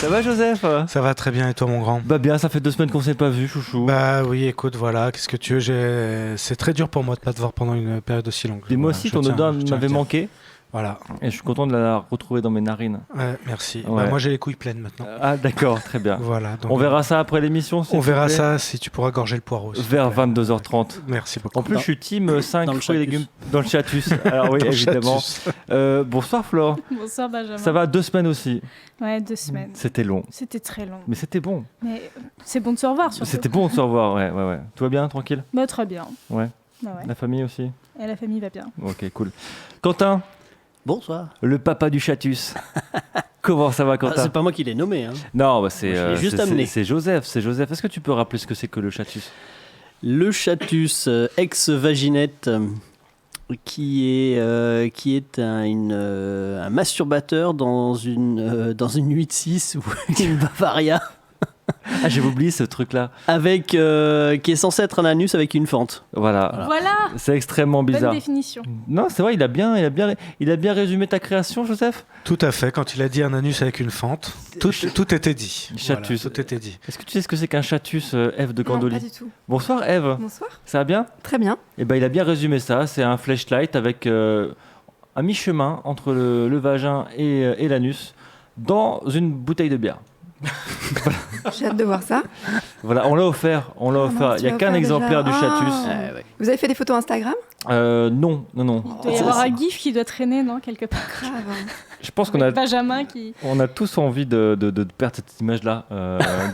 Ça va Joseph? Ça va très bien et toi mon grand? Bah bien, ça fait 2 semaines qu'on s'est pas vu, chouchou. Bah oui, écoute, voilà, qu'est-ce que tu veux, c'est très dur pour moi de pas te voir pendant une période aussi longue. Et moi Voilà, aussi, je ton tiens- odeur je tiens à m'avait le dire. manqué Voilà, et je suis content de la retrouver dans mes narines. ouais, merci. Ouais. Bah, moi j'ai les couilles pleines maintenant. Ah d'accord, très bien. Voilà, donc, On verra ça après l'émission, s'il on te verra plaît. ça si tu pourras gorger le poireau. s'il te Vers plaît. 22h30. Merci beaucoup. En plus, je suis team 5 dans le fruits et chatus. légumes dans le chatus. Alors oui, Dans le évidemment. chatus. Bonsoir Flore. Bonsoir Benjamin. Ça va, 2 semaines aussi. Ouais, 2 semaines. C'était long. C'était très long. Mais c'était bon. Mais c'est bon de se revoir surtout. C'était bon de se revoir, ouais. Tout va bien, tranquille? Bah, très bien. Ouais. Bah, ouais. La famille aussi? Et la famille va bien. Ok, cool. Quentin, Bonsoir. le papa du chatus. Comment ça va, Ah, Quentin? c'est pas moi qui l'ai nommé. Hein. Non, bah c'est Je l'ai juste amené. c'est Joseph. C'est Joseph. Est-ce que tu peux rappeler ce que c'est que le chatus? Le chatus ex-vaginette qui est un masturbateur dans une 8-6 ou une Bavaria Ah, j'ai oublié ce truc-là. avec qui est censé être un anus avec une fente. Voilà. Voilà. C'est extrêmement Bonne bizarre. définition. Non, c'est vrai, il a bien résumé ta création, Joseph. Tout à fait, quand il a dit un anus avec une fente, tout était dit. Chatus. Voilà, tout était dit. Est-ce que tu sais ce que c'est qu'un chatus, Eve de Non, Candoli? pas du tout. Bonsoir, Eve. Bonsoir. Ça va bien? Très bien. Eh ben, il a bien résumé ça. C'est un flashlight avec un mi-chemin entre le vagin et l'anus dans une bouteille de bière. J'ai hâte de voir ça. Voilà, on l'a offert. Ah non, Il n'y a tu qu'un l'as offert exemplaire déjà. du chatus. Ah. Ouais. Vous avez fait des photos Instagram? Non. Il doit y avoir un gif qui doit traîner, non, quelque part. Grave. Je pense qu'on a, Benjamin qui. on a tous envie de perdre cette image-là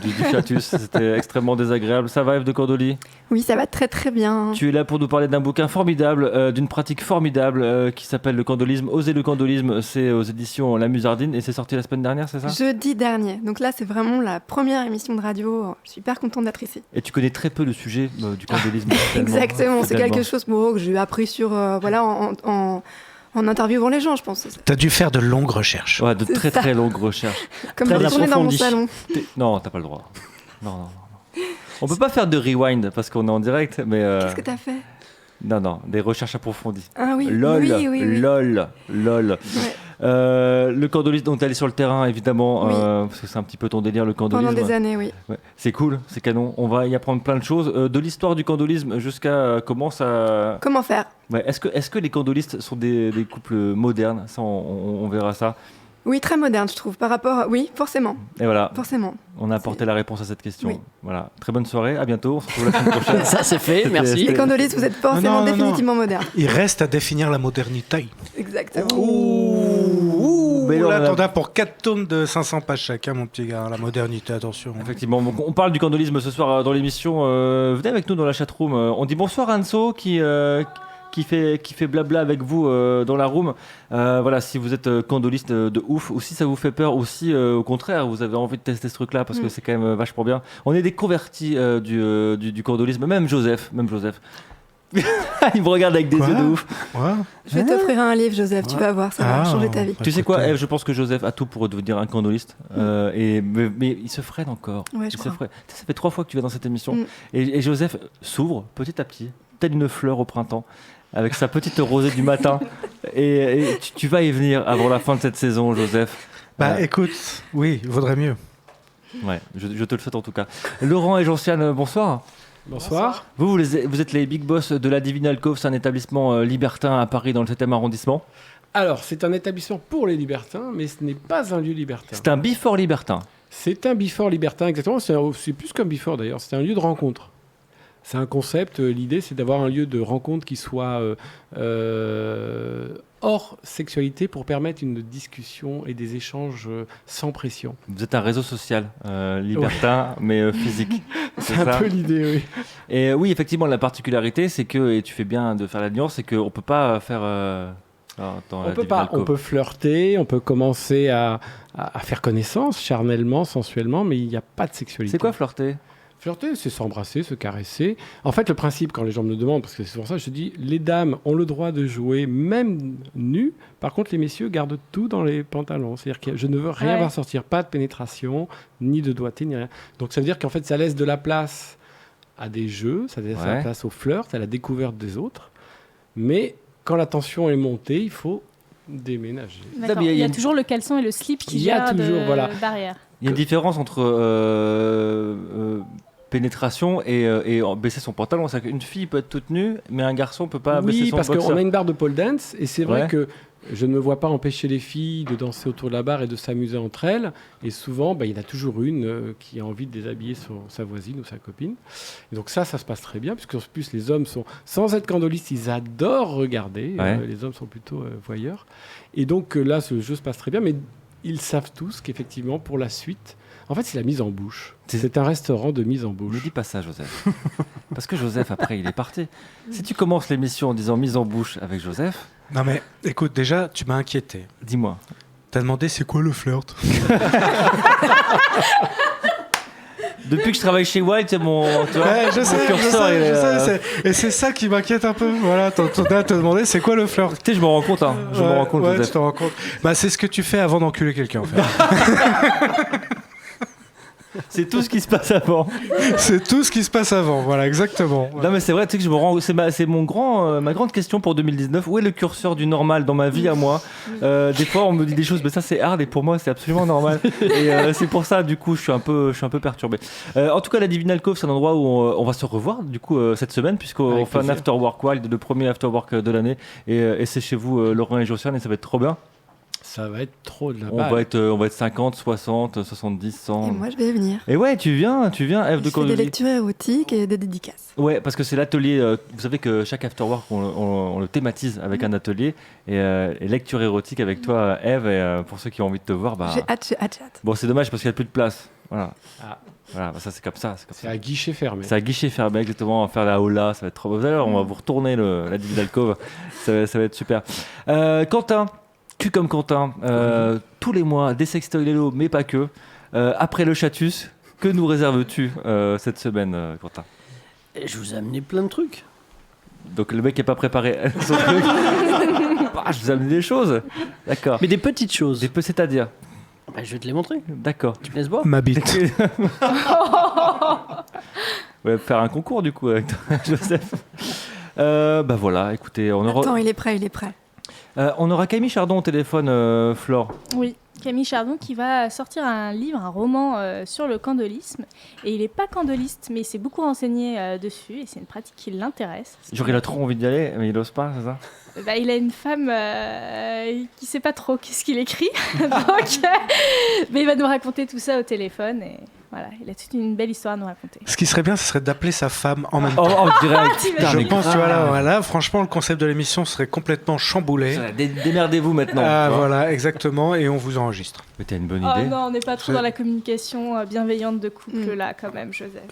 du chatus. C'était extrêmement désagréable. Ça va, Eve de Cordoli? Oui, ça va très très bien. Tu es là pour nous parler d'un bouquin formidable, d'une pratique formidable qui s'appelle le candolisme. Oser le candolisme, c'est aux éditions La Musardine et c'est sorti la semaine dernière, c'est ça? Jeudi dernier. Donc là, c'est vraiment la première émission de radio. Je suis hyper contente d'être ici. Et tu connais très peu le sujet du candolisme. Exactement. C'est finalement. quelque chose que j'ai appris sur voilà en interviewant les gens, je pense. T'as dû faire de longues recherches. Ouais, de C'est très ça. très longues recherches. Comme Très de retourner dans mon approfondi. salon. Non, t'as pas le droit. Non. On peut pas faire de rewind parce qu'on est en direct, mais Qu'est-ce que t'as fait? non, des recherches approfondies. Ah oui. LOL, Oui. LOL. Ouais. Le candolisme, donc t'es allé sur le terrain évidemment, Oui. parce que c'est un petit peu ton délire le candolisme. Pendant des années, oui. Ouais. C'est cool, c'est canon. On va y apprendre plein de choses, de l'histoire du candolisme jusqu'à comment ça. Comment faire? Ouais, est-ce que les candolistes sont des couples modernes? Ça, on verra ça. Oui, très moderne, je trouve. Par rapport, oui, forcément, Et voilà, forcément. on a apporté la réponse à cette question. Oui. Voilà, très bonne soirée, à bientôt. On se retrouve la semaine prochaine. Ça c'est fait, merci. C'était- Les candolistes, vous êtes forcément Non. définitivement moderne. Il reste à définir la modernité. Exactement. Mais Ouh, là, là, on a- t'en as pour 4 tomes de 500 pages chacun, mon petit gars. La modernité, attention. Effectivement, donc on parle du candolisme ce soir dans l'émission. Venez avec nous dans la chatroom. On dit bonsoir à Anso qui fait blabla avec vous dans la room. Voilà, si vous êtes candoliste de ouf, ou si ça vous fait peur, ou si au contraire vous avez envie de tester ce truc-là parce que c'est quand même vachement bien. On est des convertis du candolisme, même Joseph. Il me regarde avec des Quoi yeux de ouf. Ouais. Je vais t'offrir un livre, Joseph, tu vas voir, ça va Ah. changer ta vie. Tu sais Écoute, quoi, Eve, je pense que Joseph a tout pour devenir un candoliste. Mais il se freine encore. Ouais, je Il se crois. freine. Tu sais, ça fait 3 fois que tu vas dans cette émission. Mm. Et Joseph s'ouvre petit à petit, telle une fleur au printemps, avec sa petite rosée du matin. Et tu vas y venir avant la fin de cette saison, Joseph. Bah écoute, oui, il vaudrait mieux. Ouais, je te le souhaite en tout cas. Laurent et Gentiane, bonsoir. Bonsoir. Vous êtes les big boss de la Divine Alcove, c'est un établissement libertin à Paris dans le 7e arrondissement. Alors, c'est un établissement pour les libertins, mais ce n'est pas un lieu libertin. C'est un before libertin. C'est un before libertin, exactement. C'est plus comme before d'ailleurs. C'est un lieu de rencontre. C'est un concept. L'idée, c'est d'avoir un lieu de rencontre qui soit hors sexualité pour permettre une discussion et des échanges sans pression. Vous êtes un réseau social libertin, mais physique. C'est un peu l'idée, oui. Et oui, effectivement, la particularité, c'est que, et tu fais bien de faire la nuance, c'est qu'on ne peut pas faire. On peut pas. On peut flirter, on peut commencer à faire connaissance charnellement, sensuellement, mais il n'y a pas de sexualité. C'est quoi flirter? Flirter, c'est s'embrasser, se caresser. En fait, le principe, quand les gens me le demandent, parce que c'est pour ça que je dis, les dames ont le droit de jouer même nues. Par contre, les messieurs gardent tout dans les pantalons. C'est-à-dire que je ne veux rien voir sortir, pas de pénétration, ni de doigté, ni rien. Donc ça veut dire qu'en fait, ça laisse de la place à des jeux, ça laisse de la place au flirt, à la découverte des autres. Mais quand la tension est montée, il faut déménager. D'accord. Il y a toujours le caleçon et le slip qui Il y a gardent toujours, voilà. barrière. Il y a une différence entre pénétration et baisser son pantalon. C'est-à-dire qu'une fille peut être toute nue, mais un garçon peut pas baisser Oui, son parce boxer. qu'on a une barre de pole dance et c'est vrai Ouais. que je ne me vois pas empêcher les filles de danser autour de la barre et de s'amuser entre elles. Et souvent, il y en a toujours une qui a envie de déshabiller sa voisine ou sa copine. Et donc ça se passe très bien, puisque en plus les hommes sont, sans être candolistes, ils adorent regarder. Ouais. Les hommes sont plutôt voyeurs. Et donc là, ce jeu se passe très bien, mais ils savent tous qu'effectivement, pour la suite, en fait, c'est la mise en bouche. C'est un restaurant de mise en Ne bouche. dis pas ça, Joseph. Parce que Joseph, après, il est parti. Si tu commences l'émission en disant mise en bouche avec Joseph, Non mais écoute, déjà, tu m'as inquiété. dis-moi. T'as demandé c'est quoi le flirt? Depuis que je travaille chez Wild, c'est mon. Tu vois, Ouais, je mon sais, curseur, il est, Et c'est ça qui m'inquiète un peu. Voilà, t'as te demandé c'est quoi le flirt? Tu sais, je me rends compte, hein. Je me rends compte, ouais, Joseph. tu te rends compte. Bah, c'est ce que tu fais avant d'enculer quelqu'un, en fait. C'est tout ce qui se passe avant. C'est tout ce qui se passe avant, voilà, exactement. Non, mais c'est vrai, tu sais que je me rends. C'est mon ma grande question pour 2019. Où est le curseur du normal dans ma vie à moi? Des fois, on me dit des choses, mais ça, c'est hard et pour moi, c'est absolument normal. Et c'est pour ça, du coup, je suis un peu perturbé. En tout cas, la Divine Alcove, c'est un endroit où on va se revoir, du coup, cette semaine, puisqu'on Avec fait un plaisir. After Work Wild, le premier After Work de l'année. Et c'est chez vous, Laurent et Josiane, et ça va être trop bien. Ça va être trop de la On balle. va être 50, 60, 70, 100. Et moi, je vais venir. Et ouais, tu viens, Eve de Je fais des Cordelier. lectures érotiques et des dédicaces. Ouais, parce que c'est l'atelier. Vous savez que chaque afterwork, on le thématise avec un atelier et lecture érotique avec toi, Eve. Et pour ceux qui ont envie de te voir, bah. J'ai hâte. Bon, c'est dommage parce qu'il n'y a plus de place. Voilà. Ah. Voilà, bah ça c'est comme ça. C'est comme C'est ça. à guichet fermé. C'est à guichet fermé, exactement. On va faire la hola, ça va être trop beau. Vous allez voir, on va vous retourner la Divine Alcove. Ça va être super. Quentin, Q comme Quentin, tous les mois, des sextoys Lelo, mais pas que. Après le Chatus, que nous réserves-tu cette semaine, Quentin? Et je vous ai amené plein de trucs. Donc le mec n'est pas préparé son truc. Bah, je vous ai amené des choses. D'accord. Mais des petites choses. C'est-à-dire. Bah, je vais te les montrer. D'accord. Tu me laisses voir? Ma bite. Ouais, faire un concours du coup avec toi, Joseph. Bah voilà, écoutez, on Attends, il est prêt. on aura Camille Chardon au téléphone, Flore. Oui, Camille Chardon qui va sortir un livre, un roman sur le candolisme. Et il n'est pas candoliste, mais il s'est beaucoup renseigné dessus et c'est une pratique qui l'intéresse. J'aurais là trop envie d'y aller, mais il n'ose pas, c'est ça? Bah, il a une femme qui ne sait pas trop qu'est-ce qu'il écrit. Donc, mais il va nous raconter tout ça au téléphone. Et voilà, il a toute une belle histoire à nous raconter. Ce qui serait bien, ce serait d'appeler sa femme en même Oh, temps. oh, direct. Putain, Je mais pense, grave. tu vois, là, franchement, le concept de l'émission serait complètement chamboulé. Démerdez-vous maintenant. Ah, tu vois. voilà, exactement, et on vous enregistre. Mais t'as une bonne Oh idée. non, on n'est pas trop C'est- dans la communication bienveillante de couple là quand même, Joseph.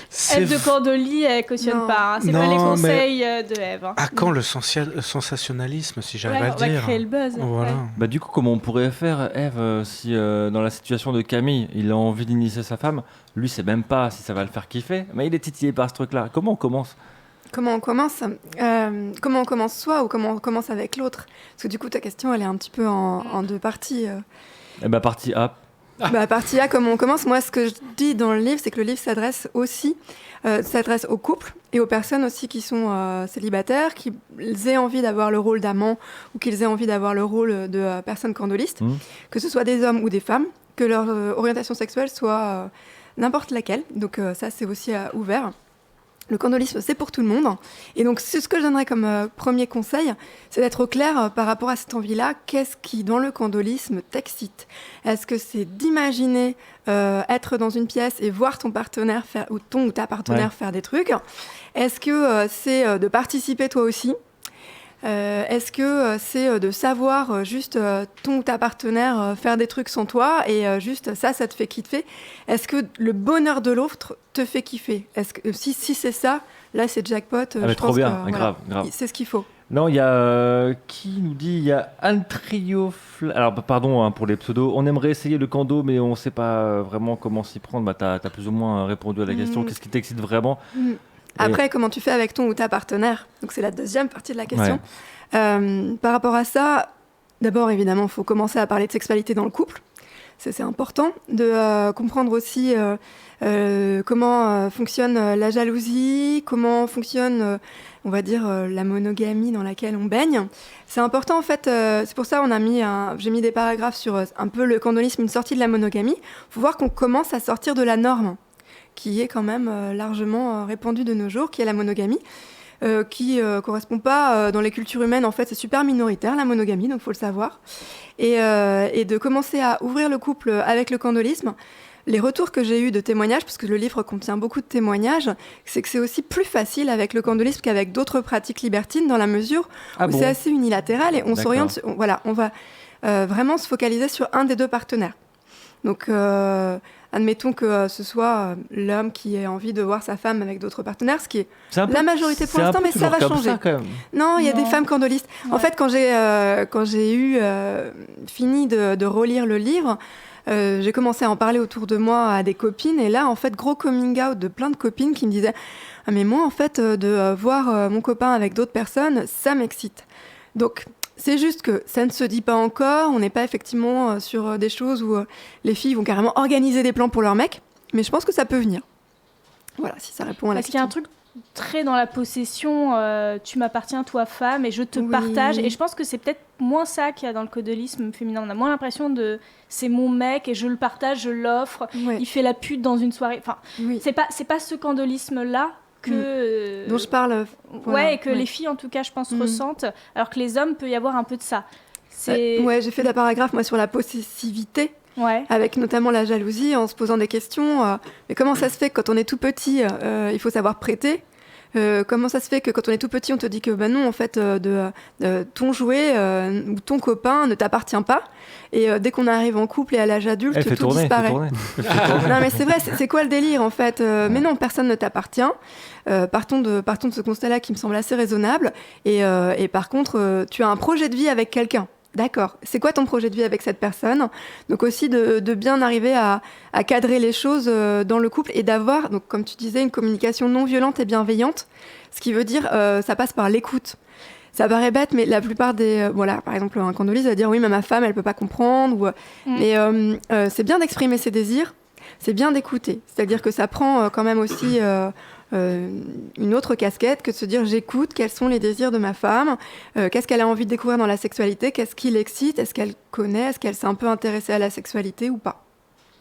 C'est Eve de Cordelier, elle cautionne Non. pas. Hein. C'est pas Non, les mais- conseils de Eve. Hein. À quand le sensationnalisme, si j'arrive Ouais, à on va le dire? créer le buzz. Voilà. Ouais. Bah du coup, comment on pourrait faire, Eve, si dans la situation de Camille, il a envie d'initier sa femme, lui, c'est même pas si ça va le faire kiffer, mais il est titillé par ce truc-là. Comment on commence? Comment on commence Comment on commence soi ou comment on commence avec l'autre? Parce que du coup, ta question, elle est un petit peu en deux parties. Eh bah partie A. Bah, partie A, comment on commence? Moi, ce que je dis dans le livre, c'est que le livre s'adresse aux couples et aux personnes aussi qui sont célibataires, qu'ils aient envie d'avoir le rôle d'amant ou qu'ils aient envie d'avoir le rôle de personne candoliste, que ce soit des hommes ou des femmes, que leur orientation sexuelle soit n'importe laquelle. Donc ça, c'est aussi ouvert. Le candolisme, c'est pour tout le monde. Et donc, ce que je donnerais comme premier conseil, c'est d'être au clair par rapport à cette envie-là. Qu'est-ce qui, dans le candolisme, t'excite? Est-ce que c'est d'imaginer être dans une pièce et voir ton partenaire faire, ou ton ou ta partenaire faire des trucs? Est-ce que c'est de participer toi aussi? Est-ce que c'est de savoir juste ton ou ta partenaire faire des trucs sans toi et juste ça te fait kiffer? Est-ce que le bonheur de l'autre te fait kiffer? Est-ce que si c'est ça, là c'est jackpot. mais je trop pense bien, que, grave. c'est ce qu'il faut. Non, il y a qui nous dit, il y a un trio. Alors pardon hein, pour les pseudos. On aimerait essayer le kendo, mais on sait pas vraiment comment s'y prendre. Bah t'as plus ou moins répondu à la question. Qu'est-ce qui t'excite vraiment? Après, comment tu fais avec ton ou ta partenaire? Donc c'est la deuxième partie de la question. Par rapport à ça, d'abord évidemment, il faut commencer à parler de sexualité dans le couple. c'est important de comprendre aussi comment fonctionne la jalousie, comment fonctionne, on va dire, la monogamie dans laquelle on baigne. C'est important en fait, c'est pour ça j'ai mis des paragraphes sur un peu le candolisme, une sortie de la monogamie. Il faut voir qu'on commence à sortir de la norme, qui est quand même largement répandue de nos jours, qui est la monogamie. Qui correspond pas dans les cultures humaines. En fait, c'est super minoritaire, la monogamie, donc il faut le savoir. Et de commencer à ouvrir le couple avec le candolisme, les retours que j'ai eus de témoignages, parce que le livre contient beaucoup de témoignages, c'est que c'est aussi plus facile avec le candolisme qu'avec d'autres pratiques libertines, dans la mesure où c'est assez unilatéral et on s'oriente... On va vraiment se focaliser sur un des deux partenaires. Donc... admettons que ce soit l'homme qui ait envie de voir sa femme avec d'autres partenaires, ce qui est la majorité pour l'instant, mais ça va changer. Non, il y a des femmes candolistes. Ouais. En fait, quand j'ai eu fini de relire le livre, j'ai commencé à en parler autour de moi à des copines, et là, en fait, gros coming out de plein de copines qui me disaient « Ah mais moi, en fait, de voir mon copain avec d'autres personnes, ça m'excite. » Donc, c'est juste que ça ne se dit pas encore, on n'est pas effectivement sur des choses où les filles vont carrément organiser des plans pour leur mec, mais je pense que ça peut venir. Voilà, si ça répond à la question. Parce qu'il y a un truc très dans la possession, tu m'appartiens, toi femme, et je te partage, et je pense que c'est peut-être moins ça qu'il y a dans le candolisme féminin. On a moins l'impression de c'est mon mec et je le partage, je l'offre, il fait la pute dans une soirée. Enfin, c'est pas ce candolisme-là dont je parle. Et que les filles, en tout cas, je pense, ressentent, alors que les hommes, peut y avoir un peu de ça. J'ai fait des paragraphes, moi, sur la possessivité, avec notamment la jalousie, en se posant des questions. Mais comment ça se fait que quand on est tout petit, il faut savoir prêter ? Comment ça se fait que quand on est tout petit, on te dit que non, en fait, ton jouet ou ton copain ne t'appartient pas, et dès qu'on arrive en couple et à l'âge adulte, tout disparaît. Non, mais c'est vrai, c'est quoi le délire en fait ? Mais non, personne ne t'appartient. Partons de ce constat-là qui me semble assez raisonnable. Et par contre, tu as un projet de vie avec quelqu'un. D'accord. C'est quoi ton projet de vie avec cette personne ? Donc aussi de bien arriver à cadrer les choses dans le couple et d'avoir, donc comme tu disais, une communication non violente et bienveillante. Ce qui veut dire, ça passe par l'écoute. Ça paraît bête, mais la plupart des... par exemple, un candoliste va dire « Oui, mais ma femme, elle peut pas comprendre. » Mais c'est bien d'exprimer ses désirs, c'est bien d'écouter. C'est-à-dire que ça prend quand même aussi... une autre casquette que de se dire j'écoute, quels sont les désirs de ma femme, qu'est-ce qu'elle a envie de découvrir dans la sexualité, qu'est-ce qui l'excite, est-ce qu'elle connaît, est-ce qu'elle s'est un peu intéressée à la sexualité ou pas.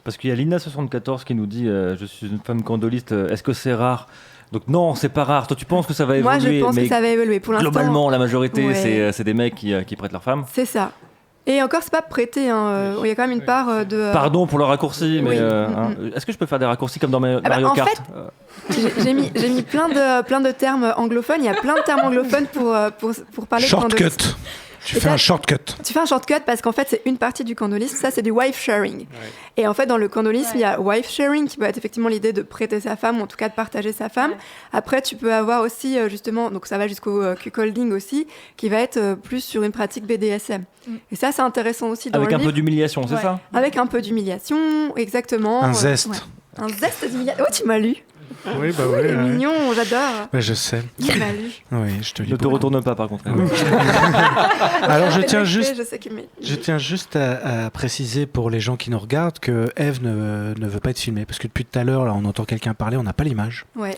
Parce qu'il y a Lina74 qui nous dit je suis une femme candoliste, est-ce que c'est rare ? Donc non, c'est pas rare. Toi, tu penses que ça va évoluer ? Moi, je pense que ça va évoluer. Pour l'instant, globalement, la majorité, c'est des mecs qui prêtent leur femme. C'est ça. Et encore, c'est pas prêté. Il y a quand même une part de... Pardon pour le raccourci, mais est-ce que je peux faire des raccourcis comme dans Mario Kart ? En fait, j'ai mis plein de termes anglophones. Il y a plein de termes anglophones pour parler de shortcut. Tu fais un shortcut. Tu fais un shortcut parce qu'en fait, c'est une partie du candolisme. Ça, c'est du wife sharing. Ouais. Et en fait, dans le candolisme, il y a wife sharing qui peut être effectivement l'idée de prêter sa femme, ou en tout cas de partager sa femme. Ouais. Après, tu peux avoir aussi, justement, donc ça va jusqu'au cuckolding aussi, qui va être plus sur une pratique BDSM. Et ça, c'est intéressant aussi dans avec le un livre. Peu d'humiliation, c'est ça ? Avec un peu d'humiliation, exactement. Un zeste. Un zeste d'humiliation. Oh, tu m'as lu. Oui, bah oui. C'est mignon, j'adore. Ouais, je sais. Il m'a lu. Oui, je te lis. Ne te retourne pas, par contre. Alors, je tiens juste à préciser pour les gens qui nous regardent que Eve ne veut pas être filmée, parce que depuis tout à l'heure, là, on entend quelqu'un parler, on n'a pas l'image. Ouais.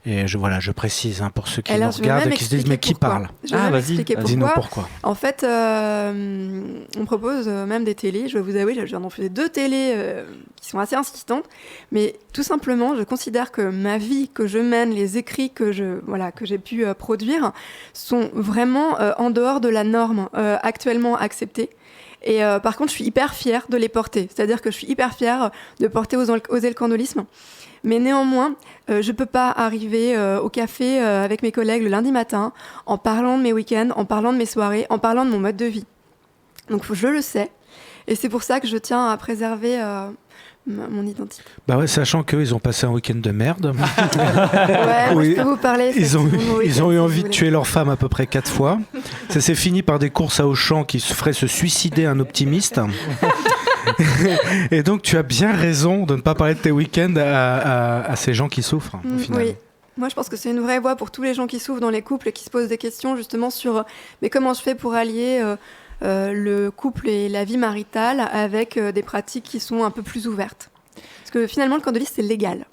Et je précise pour ceux qui nous regardent et qui se disent mais qui parle ? Vas-y, dis-nous pourquoi. En fait, on propose même des télés. Je vais vous avouer, j'ai en fait 2 télés qui sont assez insistantes, mais tout simplement, je considère que ma vie que je mène, les écrits que j'ai pu produire sont vraiment en dehors de la norme actuellement acceptée. Et par contre, je suis hyper fière de les porter. C'est-à-dire que je suis hyper fière de porter oser le candolisme. Mais néanmoins, je peux pas arriver au café avec mes collègues le lundi matin en parlant de mes week-ends, en parlant de mes soirées, en parlant de mon mode de vie. Donc je le sais. Et c'est pour ça que je tiens à préserver mon identité. Bah ouais, sachant qu'eux, ils ont passé un week-end de merde. Je peux vous parler. Ils ont eu envie de tuer leur femme à peu près 4 fois. Ça s'est fini par des courses à Auchan qui se feraient se suicider un optimiste. Et donc, tu as bien raison de ne pas parler de tes week-ends à ces gens qui souffrent, au final. Oui. Moi, je pense que c'est une vraie voie pour tous les gens qui souffrent dans les couples et qui se posent des questions justement sur mais comment je fais pour allier le couple et la vie maritale avec des pratiques qui sont un peu plus ouvertes. Parce que finalement, le candolisme, c'est légal.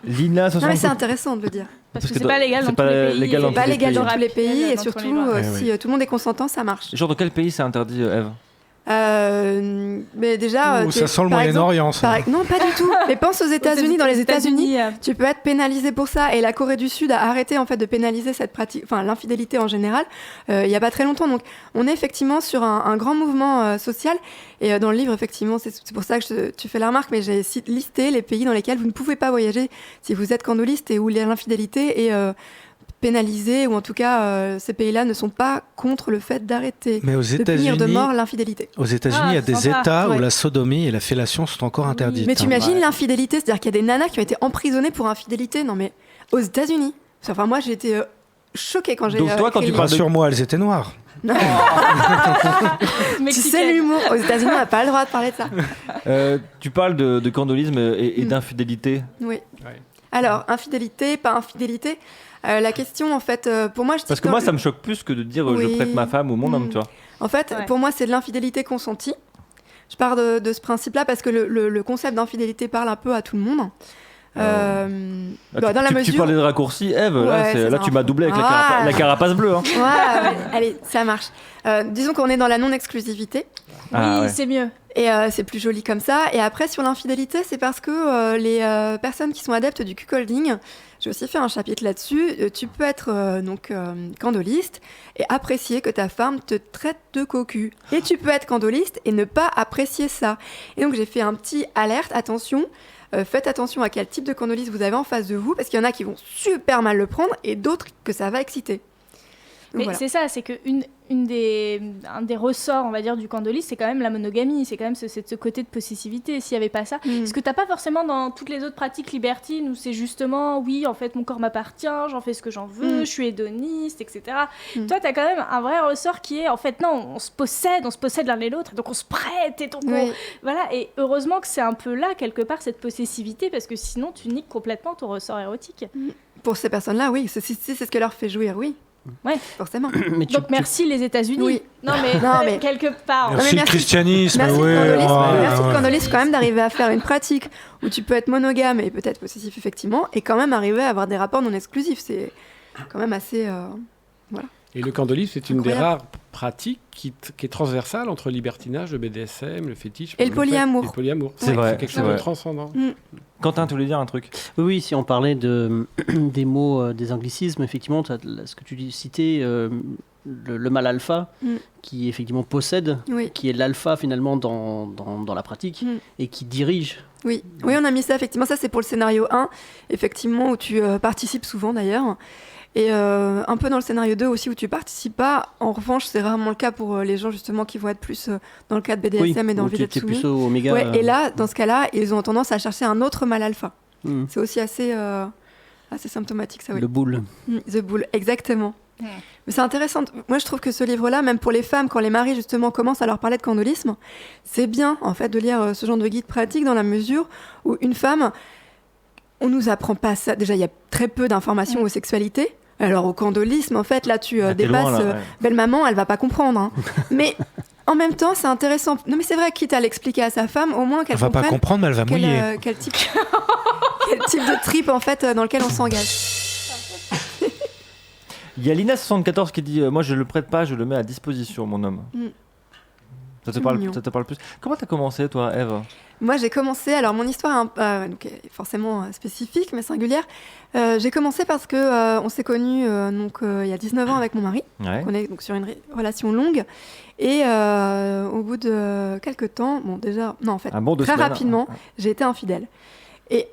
Lina, non, mais c'est intéressant de le dire. Parce que c'est pas légal dans tous les pays. C'est pas légal dans tous les pays, et surtout, si tout le monde est consentant, ça marche. Genre, dans quel pays c'est interdit, Ève? Mais déjà, ça sent le Moyen-Orient, ça. Non, pas du tout. Mais pense aux États-Unis. Dans les États-Unis, tu peux être pénalisé pour ça. Et la Corée du Sud a arrêté en fait de pénaliser cette pratique, enfin l'infidélité en général. Il y a pas très longtemps. Donc, on est effectivement sur un grand mouvement social. Et dans le livre, effectivement, c'est pour ça que tu fais la remarque. Mais j'ai listé les pays dans lesquels vous ne pouvez pas voyager si vous êtes candoliste et où l'infidélité est pénalisés, ou en tout cas ces pays-là ne sont pas contre le fait d'arrêter de punir de mort l'infidélité. Aux États-Unis, il y a des États où la sodomie et la fellation sont encore interdites. Mais tu imagines l'infidélité, c'est-à-dire qu'il y a des nanas qui ont été emprisonnées pour infidélité. Non mais aux États-Unis. Enfin moi j'ai été choquée quand j'ai. Donc toi quand tu parles sur moi, elles étaient noires. Non. Tu sais l'humour. Aux États-Unis, on n'a pas le droit de parler de ça. Tu parles de candolisme et d'infidélité. Oui. Ouais. Alors infidélité, pas infidélité. La question, en fait, pour moi... Parce que moi, ça me choque plus que de dire je prête ma femme ou mon homme, tu vois. En fait, pour moi, c'est de l'infidélité consentie. Je pars de ce principe-là parce que le concept d'infidélité parle un peu à tout le monde. Dans la mesure... Tu parlais de raccourci, Ève, là tu m'as doublé avec la carapace bleue. Hein. Ouais, allez, ça marche. Disons qu'on est dans la non-exclusivité. C'est mieux. Et c'est plus joli comme ça. Et après, sur l'infidélité, c'est parce que les personnes qui sont adeptes du cuckolding, j'ai aussi fait un chapitre là-dessus, tu peux être candoliste et apprécier que ta femme te traite de cocu. Et tu peux être candoliste et ne pas apprécier ça. Et donc, j'ai fait un petit alerte, attention, faites attention à quel type de candoliste vous avez en face de vous, parce qu'il y en a qui vont super mal le prendre et d'autres que ça va exciter. Donc, mais voilà. c'est ça, c'est que un des ressorts, on va dire, du candolisme, c'est quand même la monogamie, c'est quand même ce côté de possessivité. S'il n'y avait pas ça, ce que t'as pas forcément dans toutes les autres pratiques libertines où c'est justement, oui, en fait, mon corps m'appartient, j'en fais ce que j'en veux, je suis hédoniste, etc. Toi, t'as quand même un vrai ressort qui est, en fait, non, on se possède l'un et l'autre, donc on se prête, et donc voilà. Et heureusement que c'est un peu là, quelque part, cette possessivité, parce que sinon, tu niques complètement ton ressort érotique. Pour ces personnes-là, oui, c'est ce qui leur fait jouir, oui. Ouais, forcément. Donc merci les États-Unis. Oui. Non mais quelque part. Merci le christianisme. Merci le candolisme quand même d'arriver à faire une pratique où tu peux être monogame et peut-être possessif effectivement, et quand même arriver à avoir des rapports non exclusifs. C'est quand même assez voilà. Et le candolisme, c'est une des rares pratiques qui est transversale entre le libertinage, le BDSM, le fétiche et le polyamour. Et le polyamour. C'est vrai. C'est quelque chose de transcendant. Quentin, tu voulais dire un truc? Oui, si on parlait des mots, des anglicismes, effectivement, ce que tu citais, le mâle alpha, qui effectivement possède, qui est l'alpha finalement dans la pratique, et qui dirige. Oui, on a mis ça, effectivement. Ça, c'est pour le scénario 1, effectivement, où tu participes souvent d'ailleurs. Et un peu dans le scénario 2 aussi, où tu participes pas. En revanche, c'est rarement le cas pour les gens justement qui vont être plus dans le cadre BDSM et dans le vie d'être soumis. Et là, dans ce cas-là, ils ont tendance à chercher un autre mâle alpha. C'est aussi assez symptomatique, ça, oui. Le bull. The bull, exactement. Mais c'est intéressant. Moi, je trouve que ce livre-là, même pour les femmes, quand les maris justement commencent à leur parler de candolisme, c'est bien en fait de lire ce genre de guide pratique, dans la mesure où une femme, on nous apprend pas ça. Déjà, il y a très peu d'informations aux sexualités. Alors au candolisme, en fait, là tu dépasses loin, là, belle maman, elle va pas comprendre. Hein. Mais en même temps, c'est intéressant. Non, mais c'est vrai, quitte à l'expliquer à sa femme, au moins qu'elle comprenne. Elle va pas comprendre, mais elle va mouiller. Quel type de trip en fait dans lequel on s'engage. Il y a Lina74 qui dit moi je le prête pas, je le mets à disposition, mon homme. Ça te parle plus. Comment t'as commencé, toi, Ève? Moi, j'ai commencé. Alors, mon histoire donc, est forcément spécifique, mais singulière. J'ai commencé parce que on s'est connus il y a 19 ans avec mon mari. Ouais. On est donc sur une relation longue. Et au bout de quelques temps, très rapidement, j'ai été infidèle. Et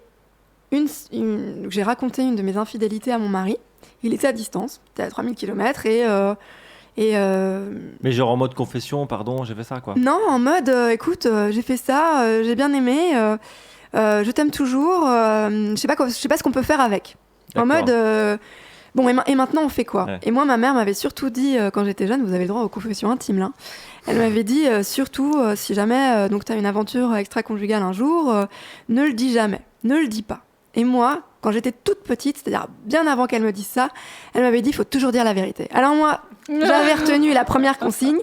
j'ai raconté une de mes infidélités à mon mari. Il était à distance, il était à 3000 km Mais genre en mode confession, pardon, j'ai fait ça, quoi. Non, en mode, écoute, j'ai fait ça, j'ai bien aimé, je t'aime toujours, je sais pas ce qu'on peut faire avec. D'accord. En mode, bon, et maintenant on fait quoi? Ouais. Et moi, ma mère m'avait surtout dit, quand j'étais jeune, vous avez le droit aux confessions intimes, là. Elle m'avait dit, surtout, si jamais donc t'as une aventure extra-conjugale un jour, ne le dis jamais, ne le dis pas. Et moi, quand j'étais toute petite, c'est-à-dire bien avant qu'elle me dise ça, elle m'avait dit, il faut toujours dire la vérité. Alors moi, j'avais retenu la première consigne,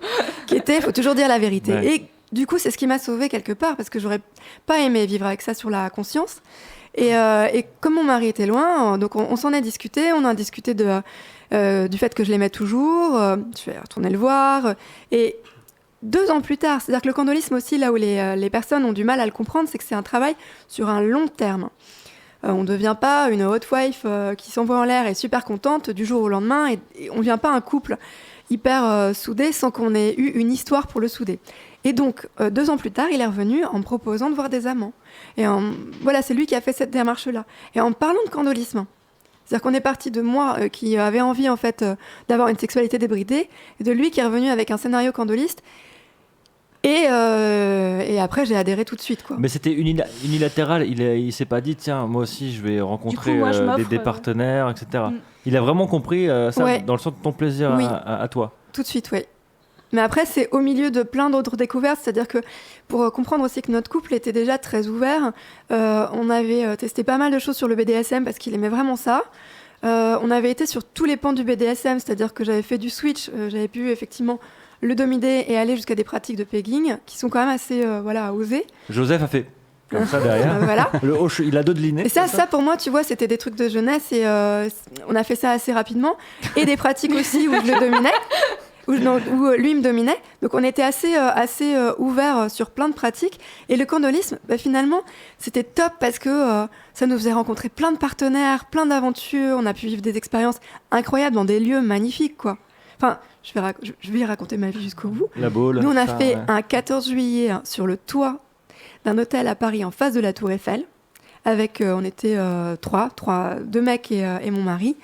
qui était, il faut toujours dire la vérité. Ouais. Et du coup, c'est ce qui m'a sauvée quelque part, parce que j'aurais pas aimé vivre avec ça sur la conscience. Et comme mon mari était loin, donc on s'en est discuté, on a discuté du fait que je l'aimais toujours, je vais retourner le voir, et 2 ans plus tard, c'est-à-dire que le candolisme aussi, là où les personnes ont du mal à le comprendre, c'est que c'est un travail sur un long terme. On ne devient pas une hot wife qui s'envoie en l'air et super contente du jour au lendemain, et on ne devient pas un couple hyper soudé sans qu'on ait eu une histoire pour le souder. Et donc, 2 ans plus tard, il est revenu en me proposant de voir des amants. Et voilà, c'est lui qui a fait cette démarche-là. Et en parlant de candolisme, c'est-à-dire qu'on est parti de moi qui avait envie en fait d'avoir une sexualité débridée, et de lui qui est revenu avec un scénario candoliste. Et après, j'ai adhéré tout de suite, quoi. Mais c'était unilatéral. Il s'est pas dit, tiens, moi aussi, je vais rencontrer des partenaires, etc. Il a vraiment compris ça dans le sens de ton plaisir à toi. Tout de suite, oui. Mais après, c'est au milieu de plein d'autres découvertes. C'est-à-dire que pour comprendre aussi que notre couple était déjà très ouvert, on avait testé pas mal de choses sur le BDSM parce qu'il aimait vraiment ça. On avait été sur tous les pans du BDSM, c'est-à-dire que j'avais fait du switch, j'avais pu effectivement le domider et aller jusqu'à des pratiques de pegging qui sont quand même assez osées. Joseph a fait comme ça derrière. Voilà. Il a dodeliné. Et ça pour moi, tu vois, c'était des trucs de jeunesse et on a fait ça assez rapidement. Et des pratiques aussi où je le dominais. Où lui me dominait. Donc on était assez ouverts sur plein de pratiques. Et le candolisme, finalement, c'était top parce que ça nous faisait rencontrer plein de partenaires, plein d'aventures. On a pu vivre des expériences incroyables dans des lieux magnifiques, quoi. Enfin, je vais raconter ma vie jusqu'au bout. La Baule. Nous, on a fait un 14 juillet sur le toit d'un hôtel à Paris en face de la Tour Eiffel. Avec, on était 2 mecs et mon mari.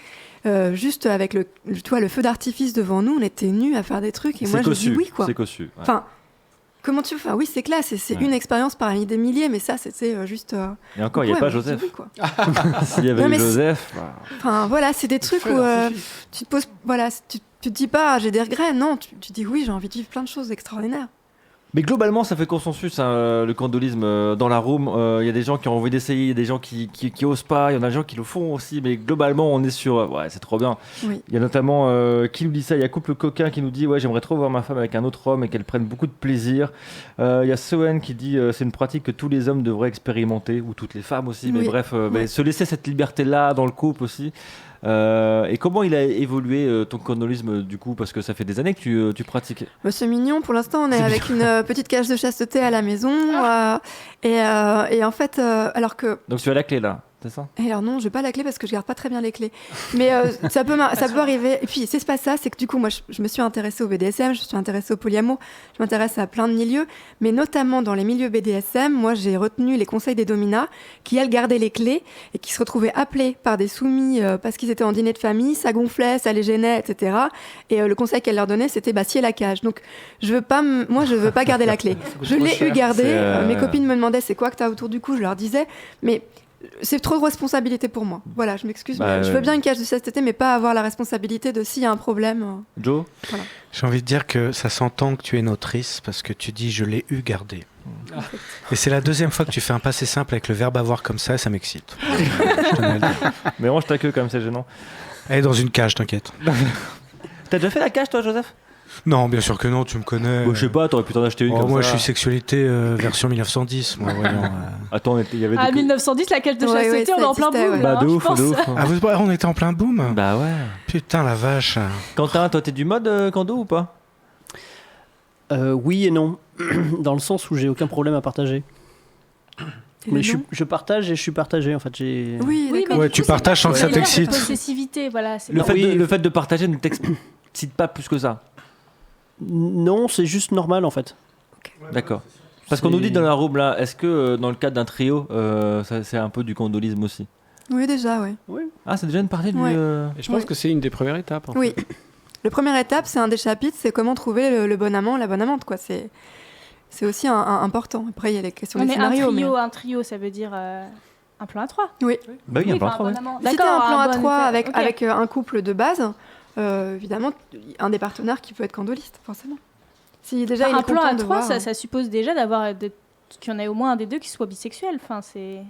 Juste avec le feu d'artifice devant nous, on était nus à faire des trucs et moi je dis oui, quoi. C'est cossu. Ouais. Enfin, comment tu veux? Enfin, oui, c'est classe, c'est une expérience parmi des milliers, mais ça c'était juste. Et encore, il n'y a pas Joseph. Oui, quoi. S'il y avait eu Joseph. Enfin, voilà, c'est des trucs où tu te poses, voilà, tu te dis pas j'ai des regrets, non, tu dis oui, j'ai envie de vivre plein de choses extraordinaires. Mais globalement, ça fait consensus, le candolisme dans la room. Il y a des gens qui ont envie d'essayer, il y a des gens qui osent pas, il y en a des gens qui le font aussi. Mais globalement, on est sur... ouais, c'est trop bien. Oui. Il y a notamment... qui nous dit ça? Il y a Couple Coquin qui nous dit « Ouais, j'aimerais trop voir ma femme avec un autre homme et qu'elle prenne beaucoup de plaisir. » Il y a Soen qui dit « C'est une pratique que tous les hommes devraient expérimenter. » Ou toutes les femmes aussi. Mais bref, se laisser cette liberté-là dans le couple aussi. Et comment il a évolué ton candolisme du coup, parce que ça fait des années que tu pratiques? C'est mignon, pour l'instant on est avec une petite cage de chasteté à la maison et en fait alors que... Donc tu as la clé là, c'est ça? Et alors non, je n'ai pas la clé parce que je garde pas très bien les clés. Mais ça peut arriver. Et puis c'est pas ça, c'est que du coup moi je me suis intéressée au BDSM, je me suis intéressée au polyamour, je m'intéresse à plein de milieux, mais notamment dans les milieux BDSM, moi j'ai retenu les conseils des dominas qui elles gardaient les clés et qui se retrouvaient appelés par des soumis parce qu'ils étaient en dîner de famille, ça gonflait, ça les gênait, etc. Et le conseil qu'elle leur donnait c'était scier la cage. Donc je veux pas garder la clé. Je l'ai eu gardée. Mes copines me demandaient c'est quoi que tu as autour du cou, je leur disais mais c'est trop de responsabilité pour moi. Voilà, je m'excuse, mais je veux bien une cage de chasteté, mais pas avoir la responsabilité de s'il y a un problème. Joe, voilà. J'ai envie de dire que ça s'entend que tu es une autrice parce que tu dis je l'ai eu gardé. Et c'est la 2e fois que tu fais un passé simple avec le verbe avoir comme ça et ça m'excite. Mais range ta queue comme c'est gênant. Elle est dans une cage, t'inquiète. T'as déjà fait la cage toi, Joseph? Non, bien sûr que non, tu me connais. Je sais pas, t'aurais pu t'en acheter une comme moi, ça. je suis sexualité version 1910. Moi, voyons, Attends, il y avait des... 1910, la cage de chasteté, on est en plein boom. Bah, de ouf. On était en plein boom. Bah ouais. Putain, la vache. Quentin, toi, t'es du mode Cando ou pas? Oui et non. Dans le sens où j'ai aucun problème à partager. Mais je partage et je suis partagé en fait. Oui, mais tu partages sans que ça t'excite. Possessivité, voilà. Le fait de partager ne t'excite pas plus que ça? Non, c'est juste normal en fait. Okay. D'accord. Parce qu'on nous dit dans la room là, est-ce que dans le cadre d'un trio, c'est un peu du candolisme aussi? Oui, déjà, oui. Ah, c'est déjà une partie du... Et je pense que c'est une des premières étapes. En fait. La première étape, c'est un des chapitres, c'est comment trouver le bon amant, la bonne amante, quoi. C'est aussi important. Après, il y a les questions des scénarios. Un trio, ça veut dire un plan à 3. Oui. Bah oui, un plan à 3. D'accord, c'était un plan à 3 avec un couple de base. Évidemment, un des partenaires qui peut être candoliste, forcément. Si déjà il est un plan à 3, voir, ça suppose déjà qu'il y en ait au moins un des deux qui soit bisexuel. Enfin, c'est...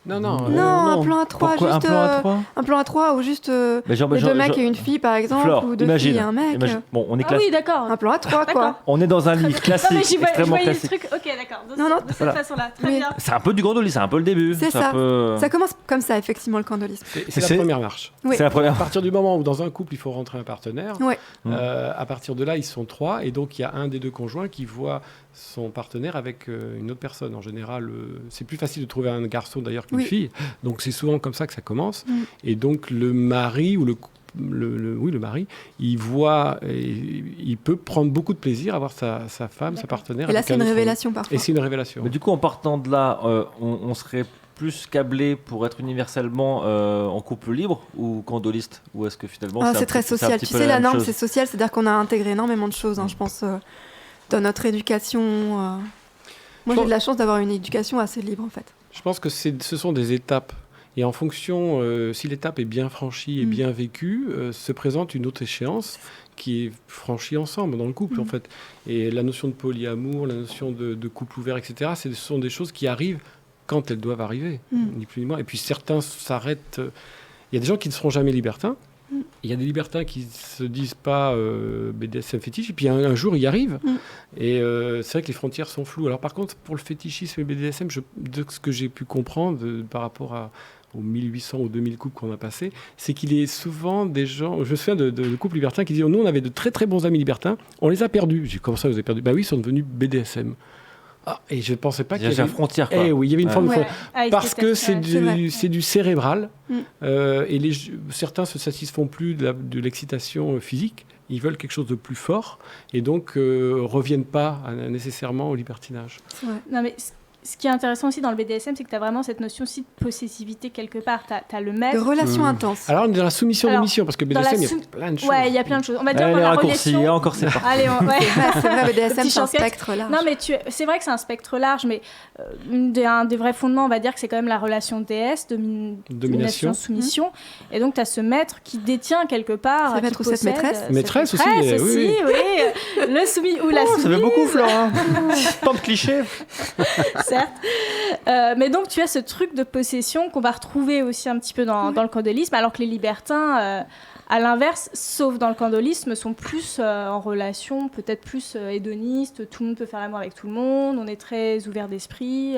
Non, un plan A3, Pourquoi juste un plan A3 où juste les deux mecs et une fille par exemple, Flore, ou deux filles et un mec. Bon, on est Ah oui, d'accord. Un plan A3 quoi. On est dans un livre classique, non, mais extrêmement je voyais classique. le truc. Ok, d'accord. De cette façon-là, très bien. C'est un peu du gondolisme, c'est un peu le début. C'est ça. Ça commence comme ça effectivement le candolisme. C'est la première marche. Oui. C'est la première. À partir du moment où dans un couple il faut rentrer un partenaire, Ouais. à partir de là ils sont 3 et donc il y a un des 2 conjoints qui voit son partenaire avec une autre personne. En général, c'est plus facile de trouver un garçon d'ailleurs qu'une fille. Donc c'est souvent comme ça que ça commence. Et donc le mari ou le mari, il voit, il peut prendre beaucoup de plaisir à voir sa femme, sa partenaire. Et là, c'est une révélation parfois. Et c'est une révélation. Mais du coup, en partant de là, on serait plus câblé pour être universellement en couple libre ou candoliste, ou est-ce que finalement c'est très social. Tu sais, la norme, c'est social, c'est-à-dire qu'on a intégré énormément de choses. Je pense dans notre éducation. Moi, j'ai de la chance d'avoir une éducation assez libre, en fait. Je pense que ce sont des étapes. Et en fonction, si l'étape est bien franchie et bien vécue, se présente une autre échéance qui est franchie ensemble dans le couple, en fait. Et la notion de polyamour, la notion de couple ouvert, etc., ce sont des choses qui arrivent quand elles doivent arriver, ni plus ni moins. Et puis certains s'arrêtent. Il y a des gens qui ne seront jamais libertins. Il y a des libertins qui ne se disent pas BDSM fétiche, et puis un jour, ils y arrivent. Et c'est vrai que les frontières sont floues. Alors par contre, pour le fétichisme et le BDSM, de ce que j'ai pu comprendre par rapport aux 1800 ou 2000 couples qu'on a passés, c'est qu'il y a souvent des gens... Je me souviens de couples libertins qui disent « Nous, on avait de très très bons amis libertins, on les a perdus. » J'ai dit « Comment ça, vous avez perdus ?» « Bah oui, ils sont devenus BDSM. » Et je ne pensais pas qu'il y avait une frontière. Quoi. Oui, il y avait une forme de frontière. Parce que c'est vrai. du cérébral. Et certains se satisfont plus de l'excitation physique. Ils veulent quelque chose de plus fort. Et donc, reviennent pas nécessairement au libertinage. Non, mais ce qui est intéressant aussi dans le BDSM, c'est que tu as vraiment cette notion aussi de possessivité quelque part. Tu as le maître. De relation intense. Alors, on est dans la soumission d'émission, parce que BDSM, il y a plein de choses. Ouais, il y a plein de choses. On va dire dans les la raccourcis, relation... encore c'est parti. Allez, c'est vrai, BDSM, c'est un spectre large. Non, mais c'est vrai que c'est un spectre large, mais un des vrais fondements, on va dire que c'est quand même la relation déesse, domination, soumission. Et donc, tu as ce maître qui détient quelque part... C'est maître ou cette maîtresse. Maîtresse aussi, oui. Le soumis ou la soumise. Ça fait beaucoup, Florent. Tant de clichés. Certes. Mais donc tu as ce truc de possession qu'on va retrouver aussi un petit peu dans le candolisme, alors que les libertins, à l'inverse, sauf dans le candolisme, sont plus en relation, peut-être plus hédonistes, tout le monde peut faire l'amour avec tout le monde, on est très ouvert d'esprit.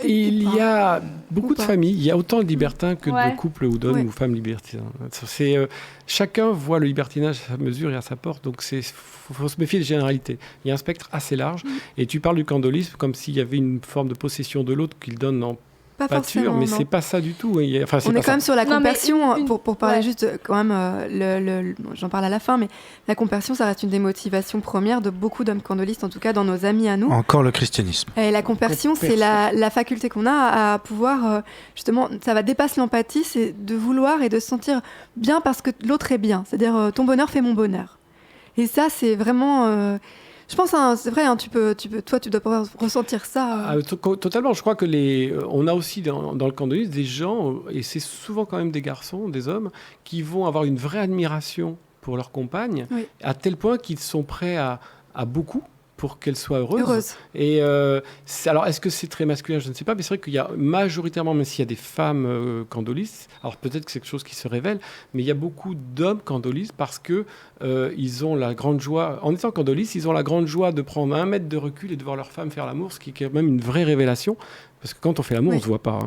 Il y a beaucoup de familles, il y a autant de libertins que de couples ou d'hommes ou femmes libertins. Chacun voit le libertinage à sa mesure et à sa porte, donc il faut se méfier des généralités. Il y a un spectre assez large, et tu parles du candolisme comme s'il y avait une forme de possession de l'autre qu'il donne en pâture, mais c'est pas ça du tout. On est quand même sur la compersion, pour parler juste quand même, j'en parle à la fin, mais la compersion, ça reste une des motivations premières de beaucoup d'hommes candolistes, en tout cas dans nos amis à nous. Encore le christianisme. Et la compersion, c'est la faculté qu'on a à pouvoir, justement, ça va dépasser l'empathie, c'est de vouloir et de se sentir bien parce que l'autre est bien. C'est-à-dire, ton bonheur fait mon bonheur. Et ça, c'est vraiment... je pense, c'est vrai, toi, tu dois pouvoir ressentir ça. Totalement. Je crois que on a aussi dans le candolisme des gens, et c'est souvent quand même des garçons, des hommes, qui vont avoir une vraie admiration pour leur compagne, à tel point qu'ils sont prêts à beaucoup pour qu'elle soit heureuse. Et alors, est-ce que c'est très masculin ? Je ne sais pas, mais c'est vrai qu'il y a majoritairement, même s'il y a des femmes candolistes, alors peut-être que c'est quelque chose qui se révèle, mais il y a beaucoup d'hommes candolistes parce que ils ont la grande joie, en étant candolistes, ils ont la grande joie de prendre 1 mètre de recul et de voir leur femme faire l'amour, ce qui est quand même une vraie révélation. Parce que quand on fait l'amour, on ne se voit pas.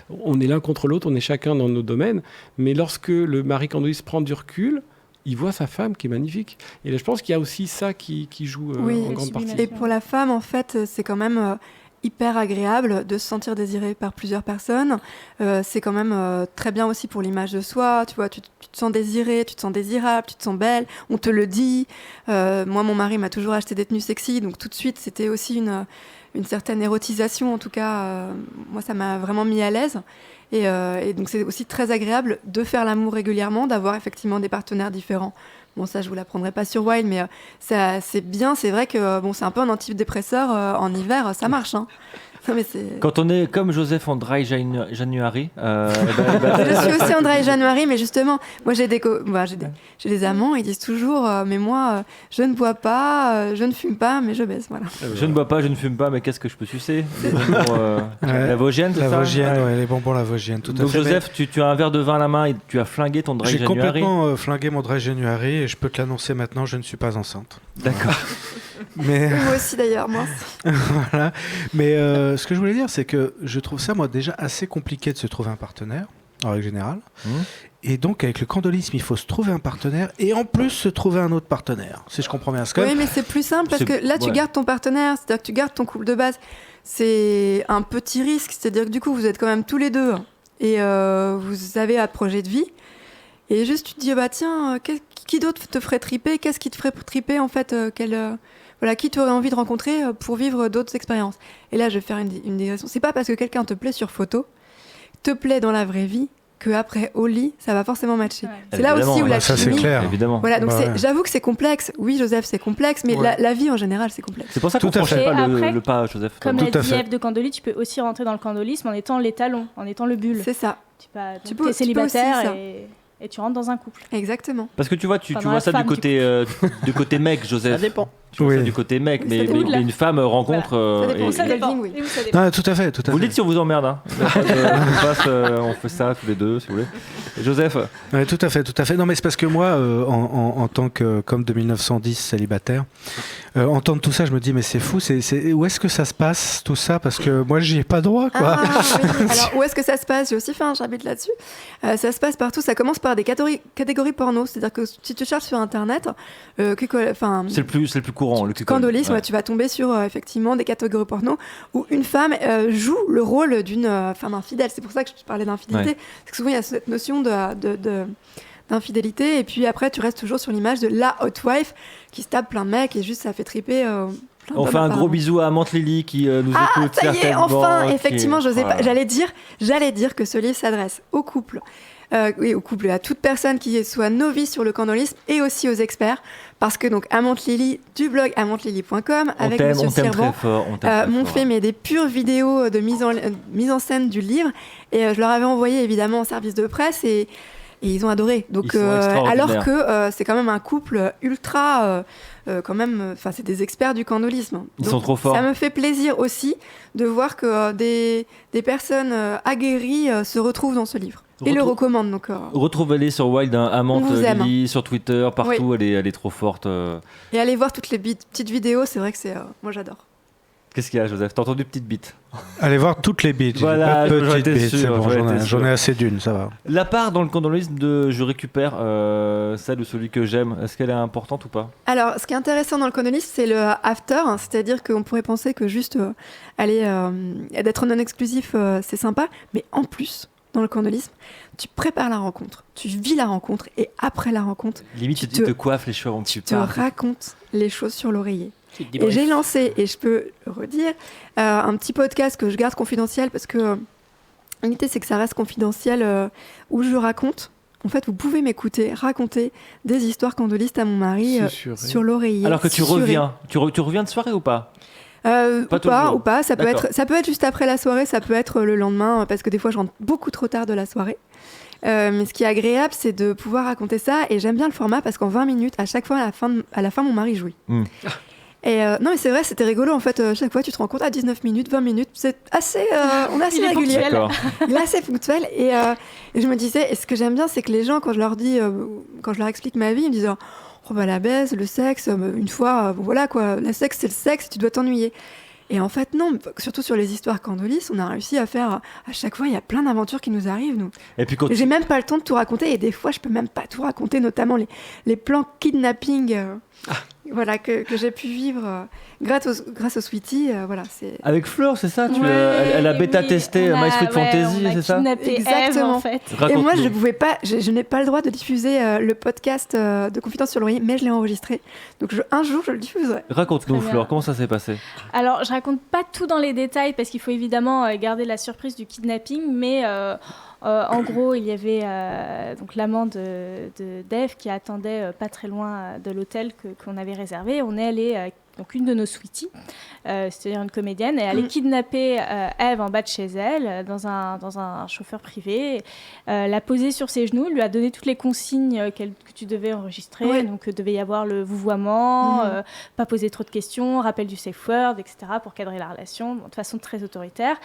On est l'un contre l'autre, on est chacun dans nos domaines. Mais lorsque le mari candoliste prend du recul, il voit sa femme qui est magnifique. Et là, je pense qu'il y a aussi ça qui joue en grande partie. Et pour la femme, en fait, c'est quand même hyper agréable de se sentir désirée par plusieurs personnes. C'est quand même très bien aussi pour l'image de soi. Tu vois, tu te sens désirée, tu te sens désirable, tu te sens belle. On te le dit. Moi, mon mari m'a toujours acheté des tenues sexy. Donc tout de suite, c'était aussi une certaine érotisation. En tout cas, moi, ça m'a vraiment mis à l'aise. Et donc c'est aussi très agréable de faire l'amour régulièrement, d'avoir effectivement des partenaires différents. Bon, ça, je vous l'apprendrai pas sur Wild, mais ça, c'est bien. C'est vrai que c'est un peu un antidépresseur en hiver, ça marche. Quand on est comme Joseph en Dry January. Je suis aussi en Dry January, mais justement, moi j'ai des amants, ils disent toujours, mais moi, je ne bois pas, je ne fume pas, mais je baisse. Voilà. Je ne bois pas, je ne fume pas, mais qu'est-ce que je peux sucer? La Vosgienne, c'est ça? La Vosgienne, les bonbons la Vosgienne, tout à fait. Donc Joseph, tu as un verre de vin à la main et tu as flingué ton Dry January. J'ai complètement flingué mon Dry January et je peux te l'annoncer maintenant, je ne suis pas enceinte. D'accord. Mais... Moi aussi d'ailleurs, mince. Voilà. Mais ce que je voulais dire, c'est que je trouve ça, moi, déjà assez compliqué de se trouver un partenaire, en règle générale. Et donc, avec le candolisme, il faut se trouver un partenaire et en plus se trouver un autre partenaire, si je comprends bien. Oui, mais c'est plus simple parce que là, tu gardes ton partenaire, c'est-à-dire que tu gardes ton couple de base. C'est un petit risque, c'est-à-dire que du coup, vous êtes quand même tous les deux et vous avez un projet de vie. Et juste, tu te dis, bah tiens, qui d'autre te ferait triper? Qu'est-ce qui te ferait triper, en fait qui tu aurais envie de rencontrer pour vivre d'autres expériences? Et là, je vais faire une digression. C'est pas parce que quelqu'un te plaît sur photo, te plaît dans la vraie vie, qu'après, au lit, ça va forcément matcher. C'est là aussi où la chimie... Ça, c'est clair. Évidemment. Voilà, donc j'avoue que c'est complexe. Oui, Joseph, c'est complexe, mais la vie, en général, c'est complexe. C'est pour ça qu'on ne franchit pas le pas, Joseph. Comme l'a dit Ève de Candoli, tu peux aussi rentrer dans le candolisme en étant l'étalon, en étant le bulle. C'est ça. Tu peux être célibataire et tu rentres dans un couple. Exactement. Parce que tu vois, tu vois ça du côté mec, Joseph. Ça dépend. Tu vois ça du côté mec, mais une femme rencontre... Ça dépend. Oui. Non, tout à fait. Vous dites si on vous emmerde. Hein. On fait ça tous les deux, si vous voulez. Et Joseph Tout à fait. Non, mais c'est parce que moi, en tant que, comme de 1910, célibataire, entendre tout ça, je me dis, mais c'est fou, où est-ce que ça se passe, tout ça? Parce que moi, j'y ai pas droit, quoi. Oui. Alors, où est-ce que ça se passe? J'ai aussi fait un chapitre là-dessus. Ça se passe partout. Ça commence par des catégories porno. C'est-à-dire que si tu cherches sur Internet... c'est le plus courant. Le candolisme, tu vas tomber sur effectivement des catégories porno où une femme joue le rôle d'une femme infidèle. C'est pour ça que je parlais d'infidélité. Parce que souvent, il y a cette notion d'infidélité. Et puis après, tu restes toujours sur l'image de la hot wife qui se tape plein de mecs et juste ça fait triper... On fait un gros bisou à Amante Lily qui nous écoute. Ça y est, enfin, effectivement, j'allais dire que ce livre s'adresse aux couples. Au couple, à toute personne qui soit novice sur le candolisme et aussi aux experts, parce que donc Amante Lily du blog amantelily.com avec Monsieur Servan m'ont fait des pures vidéos de mise en scène du livre et je leur avais envoyé évidemment en service de presse et ils ont adoré. Donc alors que c'est quand même un couple ultra c'est des experts du candolisme. Ils sont trop forts. Ça me fait plaisir aussi de voir que des personnes aguerries se retrouvent dans ce livre. Et le recommande donc. Retrouvez-les sur Wild, Amante Lily, sur Twitter, partout. Oui. Elle est trop forte. Et allez voir toutes les petites vidéos, c'est vrai que moi j'adore. Qu'est-ce qu'il y a, Joseph? T'as entendu petite bite? Allez voir toutes les bites. Voilà, petites bites, c'est bon, j'en ai assez d'une, ça va. La part dans le candolisme de je récupère celle ou celui que j'aime, est-ce qu'elle est importante ou pas? Alors, ce qui est intéressant dans le candolisme, c'est le after, c'est-à-dire qu'on pourrait penser que juste d'être non exclusif, c'est sympa, mais en plus, dans le candolisme, tu prépares la rencontre, tu vis la rencontre, et après la rencontre, limite tu te coiffes les cheveux avant que tu partes. Tu te racontes les choses sur l'oreiller. Et j'ai lancé, et je peux le redire, un petit podcast que je garde confidentiel parce que l'idée c'est que ça reste confidentiel où je raconte. En fait, vous pouvez m'écouter raconter des histoires candolistes à mon mari sur l'oreiller. Alors que tu reviens de soirée ou pas? Ou pas. Ça peut être juste après la soirée, ça peut être le lendemain parce que des fois je rentre beaucoup trop tard de la soirée. Mais ce qui est agréable, c'est de pouvoir raconter ça et j'aime bien le format parce qu'en 20 minutes, à chaque fois à la fin mon mari jouit. Et non mais c'est vrai, c'était rigolo en fait, chaque fois tu te rends compte à 19 minutes, 20 minutes, c'est assez, on est assez régulier. Il est assez ponctuel et je me disais, et ce que j'aime bien c'est que les gens quand je leur explique ma vie, ils me disent oh bah la baise, le sexe, une fois, voilà quoi, le sexe c'est le sexe, tu dois t'ennuyer. Et en fait non, surtout sur les histoires candolistes, on a réussi à faire, à chaque fois il y a plein d'aventures qui nous arrivent nous. Et puis j'ai même pas le temps de tout raconter et des fois je peux même pas tout raconter, notamment les plans kidnapping. Voilà, que j'ai pu vivre grâce au Sweetie. Voilà, c'est... Avec Fleur, c'est ça elle a bêta-testé My Sweet Fantasy, c'est ça? Exactement. En fait. Et moi, je n'ai pas le droit de diffuser le podcast de Confidence sur l'oreiller, mais je l'ai enregistré. Donc un jour, je le diffuserai. Raconte-nous, Fleur, comment ça s'est passé? Alors, je raconte pas tout dans les détails parce qu'il faut évidemment garder la surprise du kidnapping, mais... en gros, il y avait donc l'amant de Dave qui attendait pas très loin de l'hôtel qu'on avait réservé. On est allé donc une de nos sweeties, c'est-à-dire une comédienne, et elle est kidnappée Eve en bas de chez elle, dans un chauffeur privé, l'a posée sur ses genoux, lui a donné toutes les consignes que tu devais enregistrer, donc devait y avoir le vouvoiement, pas poser trop de questions, rappel du safe word, etc., pour cadrer la relation, de façon très autoritaire.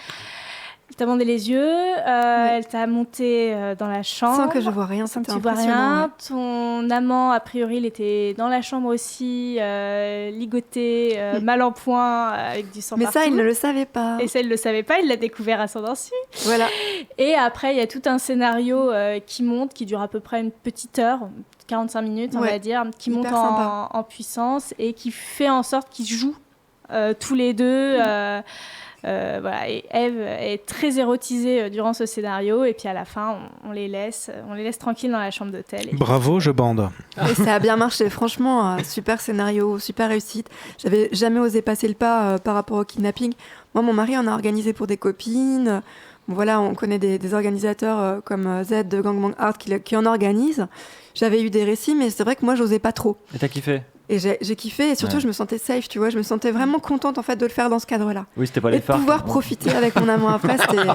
Elle t'a bandé les yeux, elle t'a monté dans la chambre. Sans que je vois rien, sans que tu vois rien. Ton amant, a priori, il était dans la chambre aussi, ligoté, mal en point, avec du sang Mais partout. ça, il ne le savait pas. Et ça, il ne le savait pas, il l'a découvert à son insu. Voilà. Et après, il y a tout un scénario qui monte, qui dure à peu près une petite heure, 45 minutes, on va dire, qui monte en puissance et qui fait en sorte qu'ils jouent tous les deux. Voilà, et Eve est très érotisée durant ce scénario, et puis à la fin on les laisse tranquilles dans la chambre d'hôtel. Bravo, je bande. Et ça a bien marché, franchement, super scénario, super réussite. J'avais jamais osé passer le pas par rapport au kidnapping. Moi, mon mari en a organisé pour des copines. Bon, voilà, on connaît des organisateurs comme Z de Gang Bang Art qui en organisent. J'avais eu des récits, mais c'est vrai que moi j'osais pas trop. Et t'as kiffé? Et j'ai kiffé, et surtout je me sentais safe, tu vois, je me sentais vraiment contente en fait de le faire dans ce cadre-là. Oui, c'était pas les phares. Et de pouvoir profiter avec mon amant après, c'était...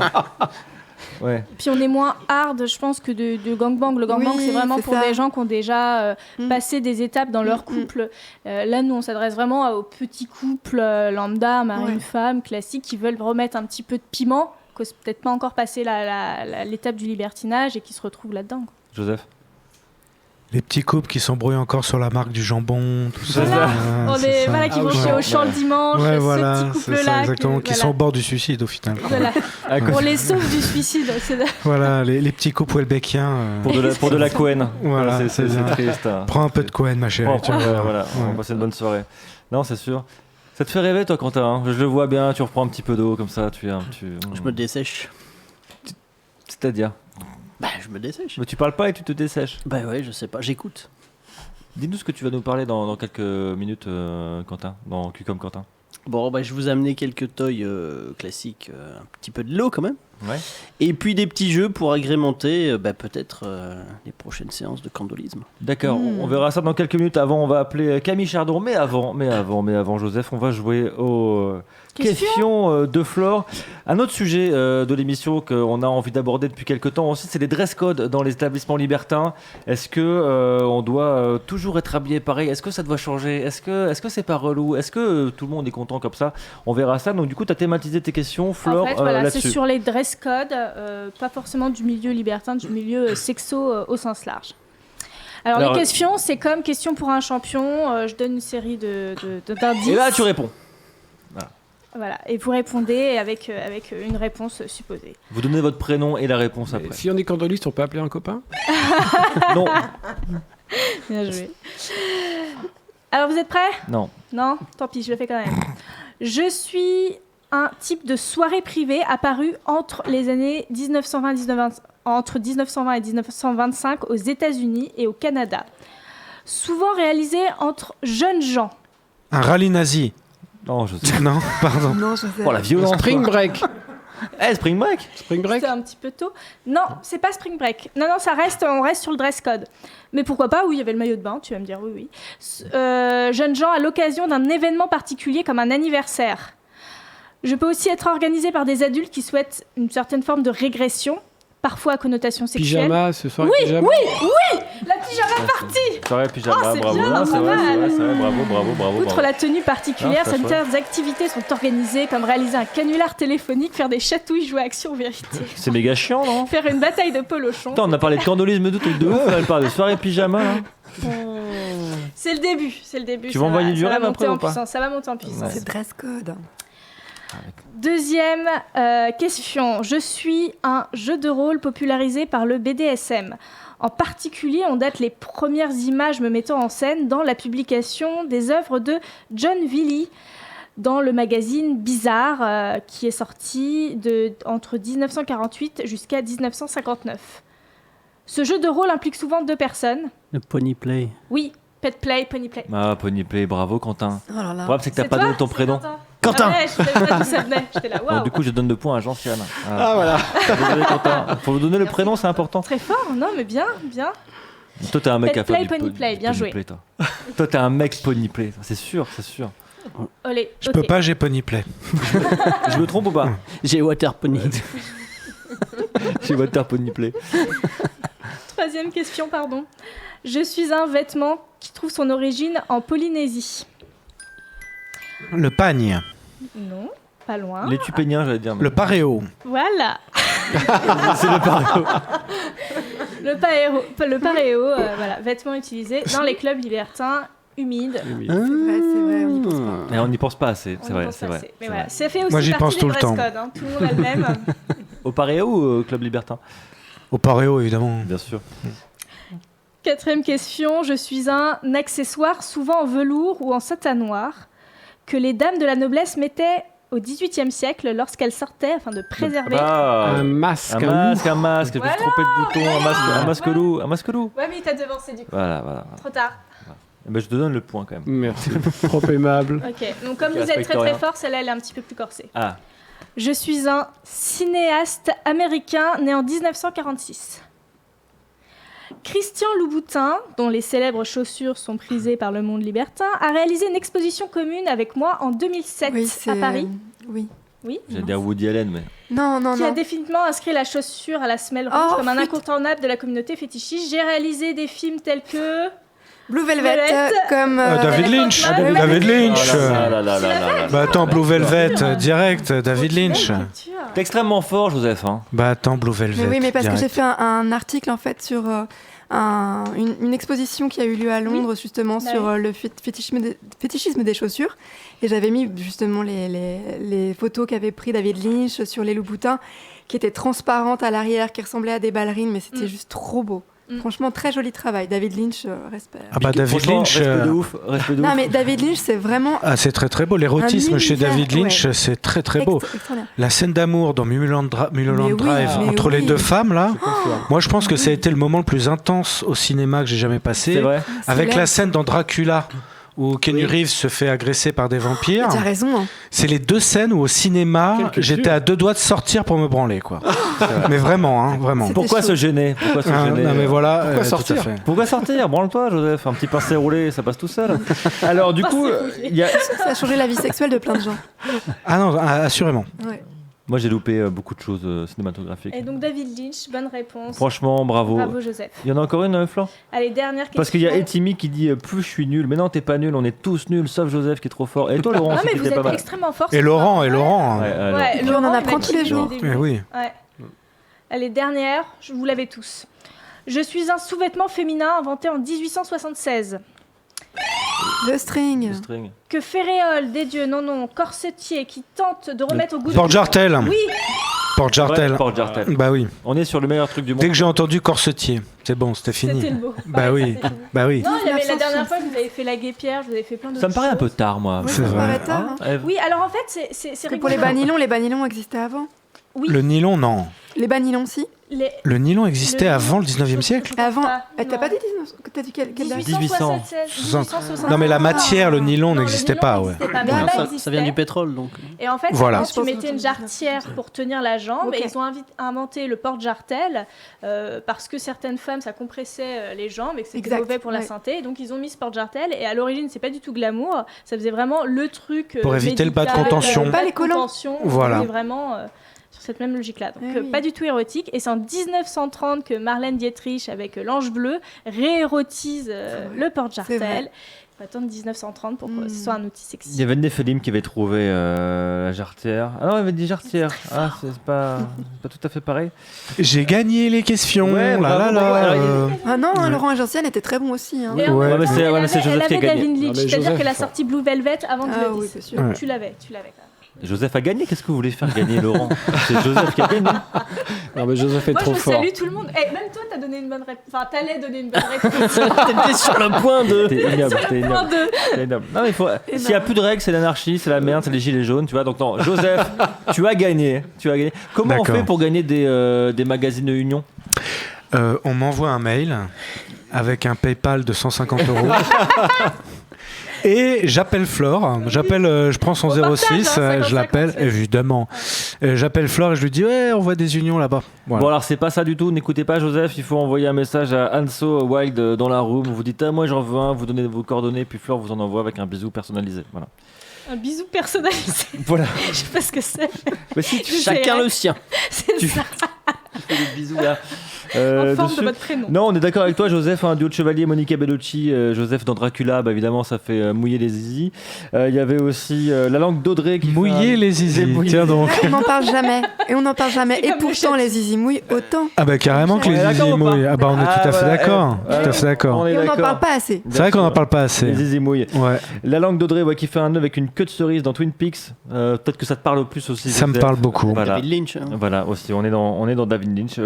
Ouais. Puis on est moins hard, je pense, que de gangbang. Le gangbang, c'est vraiment pour des gens qui ont déjà passé des étapes dans leur couple. Là, nous, on s'adresse vraiment aux petits couples lambda, mari-femme, classiques, qui veulent remettre un petit peu de piment, qui n'ont peut-être pas encore passé l'étape du libertinage et qui se retrouvent là-dedans. Joseph? Les petits couples qui s'embrouillent encore sur la marque du jambon, tout ça. Voilà, qui vont chez Auchan le dimanche, ce petit couple-là. Exactement, qui sont au bord du suicide au final. Voilà. On les sauve du suicide. Voilà, les petits couples welbeckiens. Pour de la Cohen. Voilà, c'est triste. Prends un peu de Cohen, ma chérie. Voilà, on va passer une bonne soirée. Non, c'est sûr. Ça te fait rêver, toi, Quentin, hein? Je le vois bien, tu reprends un petit peu d'eau, comme ça, Je me dessèche. C'est-à-dire? Bah, je me dessèche. Mais tu parles pas et tu te dessèches. Bah ouais, je sais pas, j'écoute. Dis-nous ce que tu vas nous parler dans quelques minutes, Quentin, dans Q comme Quentin. Bon, bah, je vous ai amené quelques toys classiques, un petit peu de l'eau quand même. Ouais. Et puis des petits jeux pour agrémenter peut-être les prochaines séances de candolisme. D'accord, on verra ça dans quelques minutes. Avant, on va appeler Camille Chardon. Mais avant, Joseph, on va jouer aux questions de Flore. Un autre sujet de l'émission qu'on a envie d'aborder depuis quelques temps aussi, c'est les dress codes dans les établissements libertins. Est-ce que on doit toujours être habillé pareil? Est-ce que ça doit changer? Est-ce que c'est pas relou? Est-ce que tout le monde est content comme ça? On verra ça. Donc du coup, tu as thématisé tes questions, Flore, en fait, voilà, là-dessus. C'est sur les dress codes, pas forcément du milieu libertin, du milieu sexo au sens large. Alors les questions, c'est comme question pour un champion. Je donne une série d'indices. Et là, tu réponds. Voilà, et vous répondez avec une réponse supposée. Vous donnez votre prénom et la réponse après. Si on est candoliste, on peut appeler un copain? Non. Bien joué. Alors vous êtes prêts? Non. Non? Tant pis, je le fais quand même. Je suis un type de soirée privée apparu entre les années 1920 et 1925 aux États-Unis et au Canada. Souvent réalisé entre jeunes gens. Un rallye nazi. Non, je sais. Non, pardon. Non, je sais. Oh, la violence. Spring Break. Spring Break. Spring Break. C'est un petit peu tôt. Non, c'est pas Spring Break. Non, on reste sur le dress code. Mais pourquoi pas? Oui, il y avait le maillot de bain, tu vas me dire oui. Jeunes gens à l'occasion d'un événement particulier comme un anniversaire. Je peux aussi être organisée par des adultes qui souhaitent une certaine forme de régression, parfois à connotation sexuelle. Pyjama, ce soir. Oui, pyjama. oui, la pyjama party. Soirée pyjama, c'est bravo. bien, Non, c'est pas vrai, mal. bravo. Outre la tenue particulière, Ah, c'est certaines activités sont organisées, comme réaliser un canular téléphonique, faire des chatouilles, jouer à Action Vérité. C'est méga chiant, non? Faire une bataille de polochon. Attends, on a parlé de candolisme de trucs de ouf, elle parle de soirée pyjama, là. C'est le début. Tu vas envoyer du rêve après ou pas? Ça va monter en puissance. Ouais. C'est dress code. Deuxième question. Je suis un jeu de rôle popularisé par le BDSM. En particulier, on date les premières images me mettant en scène dans la publication des œuvres de John Villy dans le magazine Bizarre, qui est sorti entre 1948 jusqu'à 1959. Ce jeu de rôle implique souvent 2 personnes. Le pony play. Oui, pet play, pony play. Ah, pony play, bravo Quentin. Oh là là. Le problème, c'est que t'as C'est pas toi, donné ton c'est prénom. Quentin. Quentin. Ah ouais, je savais pas d'où ça venait. J'étais là, waouh. Donc, du coup, je donne 2 points à Jean-Fiane. Ah voilà. Désolé, Quentin. Faut vous donner le prénom, c'est important. Très fort, non mais bien. Toi, t'es un mec Pet à faire play, du pony play, bien pony joué. play, toi. Toi, t'es un mec pony play, c'est sûr. Olé. Je peux pas, j'ai Ponyplay. Je me trompe ou pas? J'ai Water Pony. J'ai Water Ponyplay. Troisième question, pardon. Je suis un vêtement qui trouve son origine en Polynésie. Le pagne. Non, pas loin. Les tupéniens, j'allais dire. Le paréo. Voilà. C'est le paréo. Le paréo, voilà, vêtement utilisé dans les clubs libertins humides. C'est vrai, on y pense pas. Mais on n'y pense pas assez, c'est vrai. Mais voilà, ça fait aussi Moi, j'y partie pense des tout le dress temps. codes, hein. Tout le monde a le même. Au paréo ou au club libertin? Au paréo, évidemment. Bien sûr. Quatrième question. Je suis un accessoire souvent en velours ou en satin noir que les dames de la noblesse mettaient au XVIIIe siècle lorsqu'elles sortaient afin de préserver... Un masque. Un masque. Je me suis trompé de bouton. Un masque loup. Ouais, mais il t'a devancé du coup. Voilà. Trop tard. Ben, je te donne le point quand même. Merci. Trop aimable. Ok, donc comme Qui vous êtes respecte très très rien. fort, celle-là elle est un petit peu plus corsée. Ah. Je suis un cinéaste américain né en 1946. Christian Louboutin, dont les célèbres chaussures sont prisées par le monde libertin, a réalisé une exposition commune avec moi en 2007 à Paris. Oui. Oui. J'allais dire Woody Allen, mais. Non. Qui a définitivement inscrit la chaussure à la semelle rouge comme un incontournable de la communauté fétichiste. J'ai réalisé des films tels que Blue Velvet, comme David Lynch. Hoffman. David Lynch. Bah attends, Blue Velvet, direct, David Lynch. T'es extrêmement fort, Joseph. Hein. Bah attends, Blue Velvet. Mais oui, mais parce direct. que j'ai fait un article en fait sur une exposition qui a eu lieu à Londres justement sur le fétichisme des chaussures. Et j'avais mis justement les photos qu'avait pris David Lynch sur les Louboutins, qui étaient transparentes à l'arrière, qui ressemblaient à des ballerines, mais c'était juste trop beau. Franchement, très joli travail. David Lynch, respect. Ah bah David Lynch. Respect de ouf. Non mais David Lynch, c'est vraiment. Ah, c'est très très beau. L'érotisme chez David Lynch, c'est très très beau. La scène d'amour dans Mulholland Drive entre les deux femmes là. Moi, je pense que ça a été le moment le plus intense au cinéma que j'ai jamais passé. C'est vrai. Avec la scène dans Dracula où Keanu Reeves se fait agresser par des vampires. T'as raison. Hein. C'est les deux scènes où au cinéma, j'étais à 2 doigts de sortir pour me branler, quoi. Mais vraiment, hein, vraiment. Pourquoi se gêner? Non, mais voilà. Pourquoi sortir? Pourquoi sortir? Branle-toi, Joseph. Un petit pincé roulé, ça passe tout seul. Alors, du coup, ça a changé la vie sexuelle de plein de gens. Ah non, assurément. Ouais. Moi, j'ai loupé beaucoup de choses cinématographiques. Et donc David Lynch, bonne réponse. Franchement, bravo. Bravo Joseph. Il y en a encore une, Flan? Allez, dernière question. Parce qu'il y a Etimi qui dit plus je suis nul. Mais non, t'es pas nul, on est tous nuls, sauf Joseph qui est trop fort. Et toi, Laurent, non, aussi, mais qui vous était pas êtes mal. extrêmement fort. Et Laurent. Ouais, on en apprend tous les jours. Oui. Ouais. Allez, dernière, vous l'avez tous. Je suis un sous-vêtement féminin inventé en 1876. Le string. Que Ferréol, des dieux, non, corsetier, qui tente de remettre au goût Porte-Jartel. Oui. Porte-Jartel. Porte-Jartel. Bah oui. On est sur le meilleur truc du monde. Dès que j'ai entendu corsetier, c'est bon, c'était fini. C'était le beau. Bah oui. Bah oui. Non, il y avait la dernière fois que vous avez fait la guépière, je vous avez fait plein d'autres Ça me paraît un peu choses. tard, moi. Oui, C'est ça me vrai. paraît tard. Hein. Oui, alors en fait, c'est rigolo. Pour les banylons existaient avant. Oui. Le nylon, non. Les banylons, si. Le nylon existait avant le 19e siècle. Avant. T'as Non. pas dit 19... T'as dit quelle date 1876. Non, mais la matière, le nylon Non, n'existait le pas, nylon ouais. n'existait pas, mais Non, là, ça existait. vient du pétrole, donc. Et en fait, Voilà. avant, tu mettais une jarretière pour tenir la jambe, Ok. et ils ont inventé le porte-jartel parce que certaines femmes, ça compressait les jambes et que c'était Exact, mauvais pour la ouais. santé. Donc ils ont mis ce porte-jartel, et à l'origine, c'est pas du tout glamour, ça faisait vraiment le truc Pour éviter le bas de médical, contention. Pas les collants. contention, Voilà. c'était vraiment sur cette même logique-là. Donc Eh oui. pas du tout érotique. Et c'est en 1930 que Marlène Dietrich, avec l'Ange Bleu, réérotise le C'est porte-jartel. vrai. Il faut attendre 1930 pour que ce soit un outil sexy. Il y avait Néphélim qui avait trouvé la jarretière. Ah non, il avait dit jarretière. Ah, c'est pas tout à fait pareil. J'ai gagné les questions. Ouais, là là bravo, là. alors, Ah non, Laurent et Gentiane étaient très bons aussi. Hein. Et en Ouais, même mais temps, c'est- elle ouais, mais c'est avait- Joseph elle qui a avait gagné. David Non, Lynch, mais c'est-à-dire Joseph, qu'elle a fort. sorti Blue Velvet avant de Ah le oui, dire. c'est sûr. Ouais. Tu l'avais quand même. Joseph a gagné. Qu'est-ce que vous voulez faire gagner, Laurent? C'est Joseph qui a gagné. Non, mais Joseph est Moi, trop je fort. salue tout le monde. Et même toi, t'as donné une bonne réponse. Enfin, t'allais donner une bonne réponse. T'étais sur le point de. T'es ignoble. T'es Point ignoble. 2. T'es ignoble. Non, mais il faut. S'il n'y a plus de règles, c'est l'anarchie, c'est la merde, c'est les gilets jaunes, tu vois. Donc non, Joseph, tu as gagné. Tu as gagné. Comment on D'accord. fait pour gagner des magazines Union? On m'envoie un mail avec un PayPal de 150 €. Et j'appelle Flore, je prends son Au partage, 06, hein, je l'appelle, 50-50. évidemment. J'appelle Flore et je lui dis, ouais, on voit des unions là-bas. Voilà. Bon alors c'est pas ça du tout, n'écoutez pas Joseph, il faut envoyer un message à Anso Wild dans la room, vous dites ah moi j'en veux un, vous donnez vos coordonnées, puis Flore vous en envoie avec un bisou personnalisé. Voilà. Un bisou personnalisé. Voilà. Je sais pas ce que c'est. Mais si Chacun le sien. C'est ça. Tu fais des bisous là. En forme dessus. de votre prénom. Non, on est d'accord avec toi, Joseph. Un duo de chevalier, Monica Bellucci, Joseph dans Dracula, bah, évidemment, ça fait mouiller les zizi. Il y avait aussi la langue d'Audrey qui Mouiller les zizi. Tiens donc. On n'en parle jamais. Et pourtant, les zizi mouillent autant. Ah bah carrément que les zizi mouillent. Ah bah on est tout à fait d'accord. Tout à fait d'accord. Et on n'en parle pas assez. C'est vrai qu'on n'en parle pas assez. Les zizi mouillent. Ouais. La langue d'Audrey qui fait un nœud avec une queue de cerise dans Twin Peaks. Peut-être que ça te parle plus aussi. Ça me parle beaucoup. Voilà. David Lynch. Voilà, aussi, on est dans David Lynch.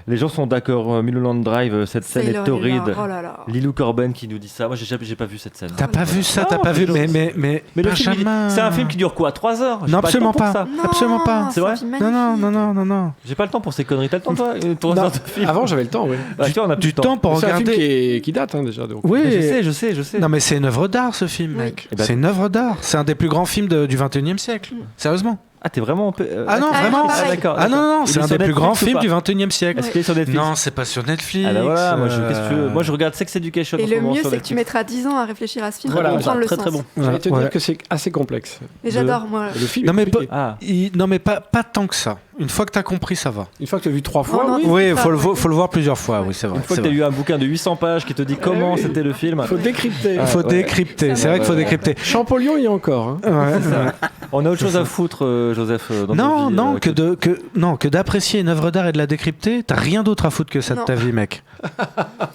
Les gens sont d'accord. Mulholland Drive, cette scène est torride. Oh là là. Lilou Corben qui nous dit ça. Moi, j'ai pas vu cette scène. T'as pas vu ça, t'as pas vu. Mais le film, Benjamin. c'est un film qui dure quoi, 3 heures? J'ai Non, pas absolument le temps pour pas. ça. Absolument pas. C'est vrai? Non. J'ai pas le temps pour ces conneries. T'as le temps, toi, pour ce genre de film? Avant, j'avais le temps, oui. Bah, toi, on a plus Du de temps pour C'est un film regarder. qui date déjà. Donc. Oui. Mais je sais. Non mais c'est une œuvre d'art ce film, mec. Eh ben- C'est une œuvre d'art. C'est un des plus grands films du 21e siècle. Sérieusement. Ah, t'es vraiment. Ah non, vraiment. Ah, d'accord. Ah non, Il c'est est un sur des plus Netflix grands ou films pas? du 21e siècle. Est-ce qu'il est sur Netflix? Non, c'est pas sur Netflix. Ah bah voilà, qu'est-ce que tu veux? Moi, je regarde Sex Education. Et en ce le moment mieux, sur c'est que tu Netflix. mettras 10 ans à réfléchir à ce film Voilà, pour comprendre le très sens. très bon. J'allais te Ouais. dire que c'est assez complexe. Et j'adore, moi. Le film Non, est mais compliqué. Ah. Non mais pas tant que ça. Une fois que t'as compris, ça va. Une fois que tu as vu 3 fois, Non, non, oui. Oui, pas, faut ouais. le voir plusieurs fois. Oui, c'est vrai. Une fois c'est que t'as vrai. eu un bouquin de 800 pages qui te dit comment oui. c'était le film. Il faut décrypter. Il faut ouais. décrypter. C'est vrai qu'il faut décrypter. Champollion, il y a encore. Hein. Ouais. On a autre chose à foutre, Joseph. Dans Non, notre vie, non, que d'apprécier une œuvre d'art et de la décrypter, t'as rien d'autre à foutre que ça de Non. ta vie, mec.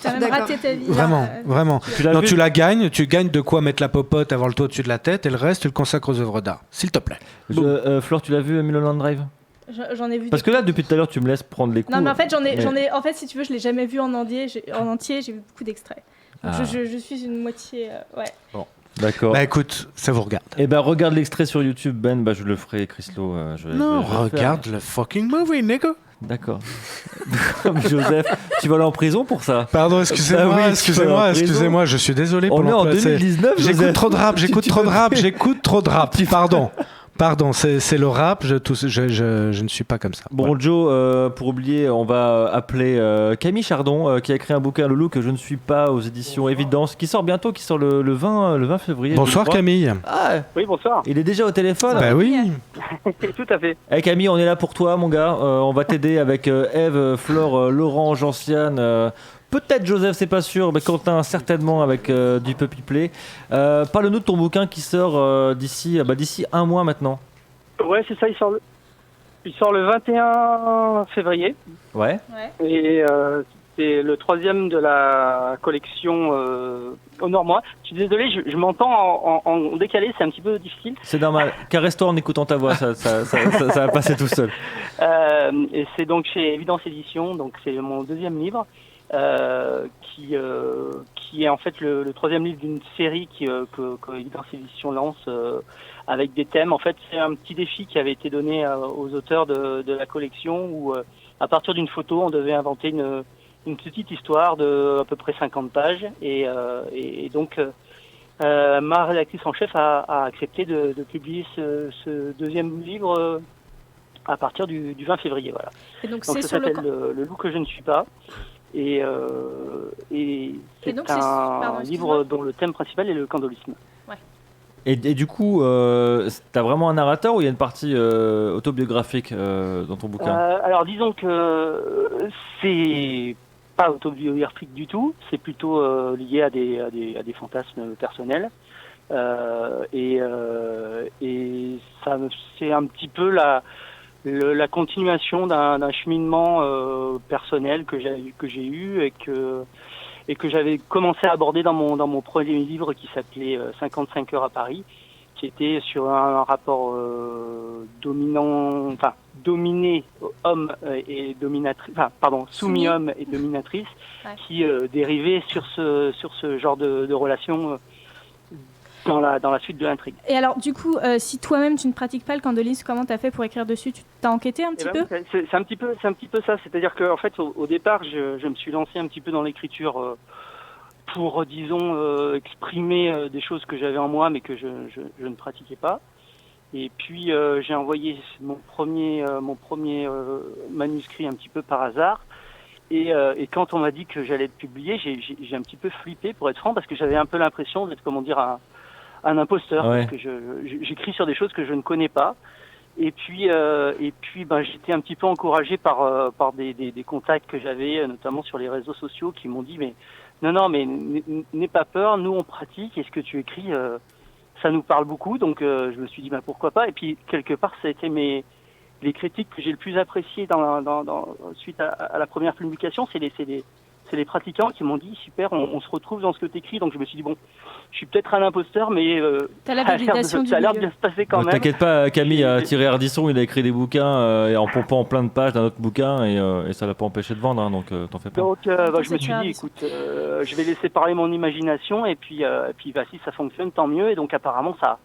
T'as même D'accord. raté ta vie. Vraiment, vraiment. Tu l'as Non, vu tu la gagnes, tu gagnes de quoi mettre la popote, avoir le toit au-dessus de la tête, et le reste, tu le consacres aux œuvres d'art. S'il te plaît. Flore, tu l'as vu, Mulholland Drive? J'en ai vu. Parce que là, depuis tout à l'heure, tu me laisses prendre les coups. Non, mais en fait, Mais- en fait, si tu veux, je l'ai jamais vu en entier. J'ai vu beaucoup d'extraits. Donc Ah. je suis une moitié. Ouais. D'accord. Bah écoute, ça vous regarde. Eh ben, regarde l'extrait sur YouTube, Ben. Bah, je le ferai, Chrislo. Non, je vais le regarde faire. le fucking movie, nigga. D'accord. Joseph, tu vas aller en prison pour ça. Pardon, excusez-moi, Ah oui, tu vas en excusez-moi, prison. excusez-moi, je suis désolé pour On est en l'emplacer. 2019, J'écoute Joseph. trop de rap, j'écoute Tu trop de me rap, fais- j'écoute trop de rap. Pardon, c'est le rap, je ne suis pas comme ça. Bon, Voilà. Joe, pour oublier, on va appeler Camille Chardon, qui a écrit un bouquin, Loulou, que je ne suis pas, aux éditions Évidence, qui sort bientôt, qui sort le 20 février. Bonsoir je crois. Camille. Ah, Oui, bonsoir. il est déjà au téléphone. Bah oui. Tout à fait. Hey Camille, on est là pour toi, mon gars. On va t'aider avec Eve, Flore, Laurent, Gentiane. Peut-être Joseph, c'est pas sûr, mais Quentin, certainement avec du Puppy Play. Parle-nous de ton bouquin qui sort d'ici un mois maintenant. Ouais, c'est ça, il sort le 21 février. Ouais. Et c'est le 3e de la collection Honore-moi. Je suis désolé, je m'entends en décalé, c'est un petit peu difficile. C'est normal. Caresse-toi en écoutant ta voix, ça va passer tout seul. Et c'est donc chez Évidence Édition, donc c'est mon 2e livre. Qui est en fait le 3e livre d'une série que Évidence Édition lance avec des thèmes. En fait, c'est un petit défi qui avait été donné aux auteurs de la collection où, à partir d'une photo, on devait inventer une petite histoire de à peu près 50 pages. Et donc, ma rédactrice en chef a accepté de publier ce 2e livre à partir du 20 février. Voilà. Et donc Donc c'est ça sur le. s'appelle le loup que je ne suis pas. Et c'est donc, un livre dont le thème principal est le candolisme. Et du coup, t'as vraiment un narrateur ou il y a une partie autobiographique dans ton bouquin? Alors disons que c'est pas autobiographique du tout, c'est plutôt lié à des fantasmes personnels. Et ça, c'est un petit peu la continuation d'un cheminement personnel que j'ai eu et que j'avais commencé à aborder dans mon premier livre qui s'appelait 55 heures à Paris, qui était sur un rapport dominé homme et dominatrice, soumis homme et dominatrice, Ouais. qui dérivait sur ce genre de relation dans la suite de l'intrigue. Et alors, du coup, si toi-même tu ne pratiques pas le candolisme, comment t'as fait pour écrire dessus? Tu t'as enquêté un petit peu? C'est un petit peu ça. C'est-à-dire qu'en fait, au départ, je me suis lancé un petit peu dans l'écriture pour, disons, exprimer des choses que j'avais en moi, mais que je ne pratiquais pas. Et puis, j'ai envoyé mon premier manuscrit un petit peu par hasard. Et quand on m'a dit que j'allais être publié, j'ai un petit peu flippé, pour être franc, parce que j'avais un peu l'impression d'être, comment dire, un imposteur, Ouais. parce que j'écris sur des choses que je ne connais pas. Et puis j'étais un petit peu encouragé par des contacts que j'avais, notamment sur les réseaux sociaux, qui m'ont dit mais mais n'aie pas peur, nous on pratique, et ce que tu écris, ça nous parle beaucoup, donc je me suis dit pourquoi pas. Et puis quelque part ça a été les critiques que j'ai le plus appréciées suite à la première publication, c'est les pratiquants qui m'ont dit super, on se retrouve dans ce que tu écris, donc je me suis dit je suis peut-être un imposteur, mais ça a l'air de bien se passer quand même. T'inquiète pas, Camille a tiré Ardisson, il a écrit des bouquins et en pompant plein de pages d'un autre bouquin et ça l'a pas empêché de vendre, donc t'en fais pas. Donc je me suis dit écoute, je vais laisser parler mon imagination et puis si ça fonctionne tant mieux, et donc apparemment ça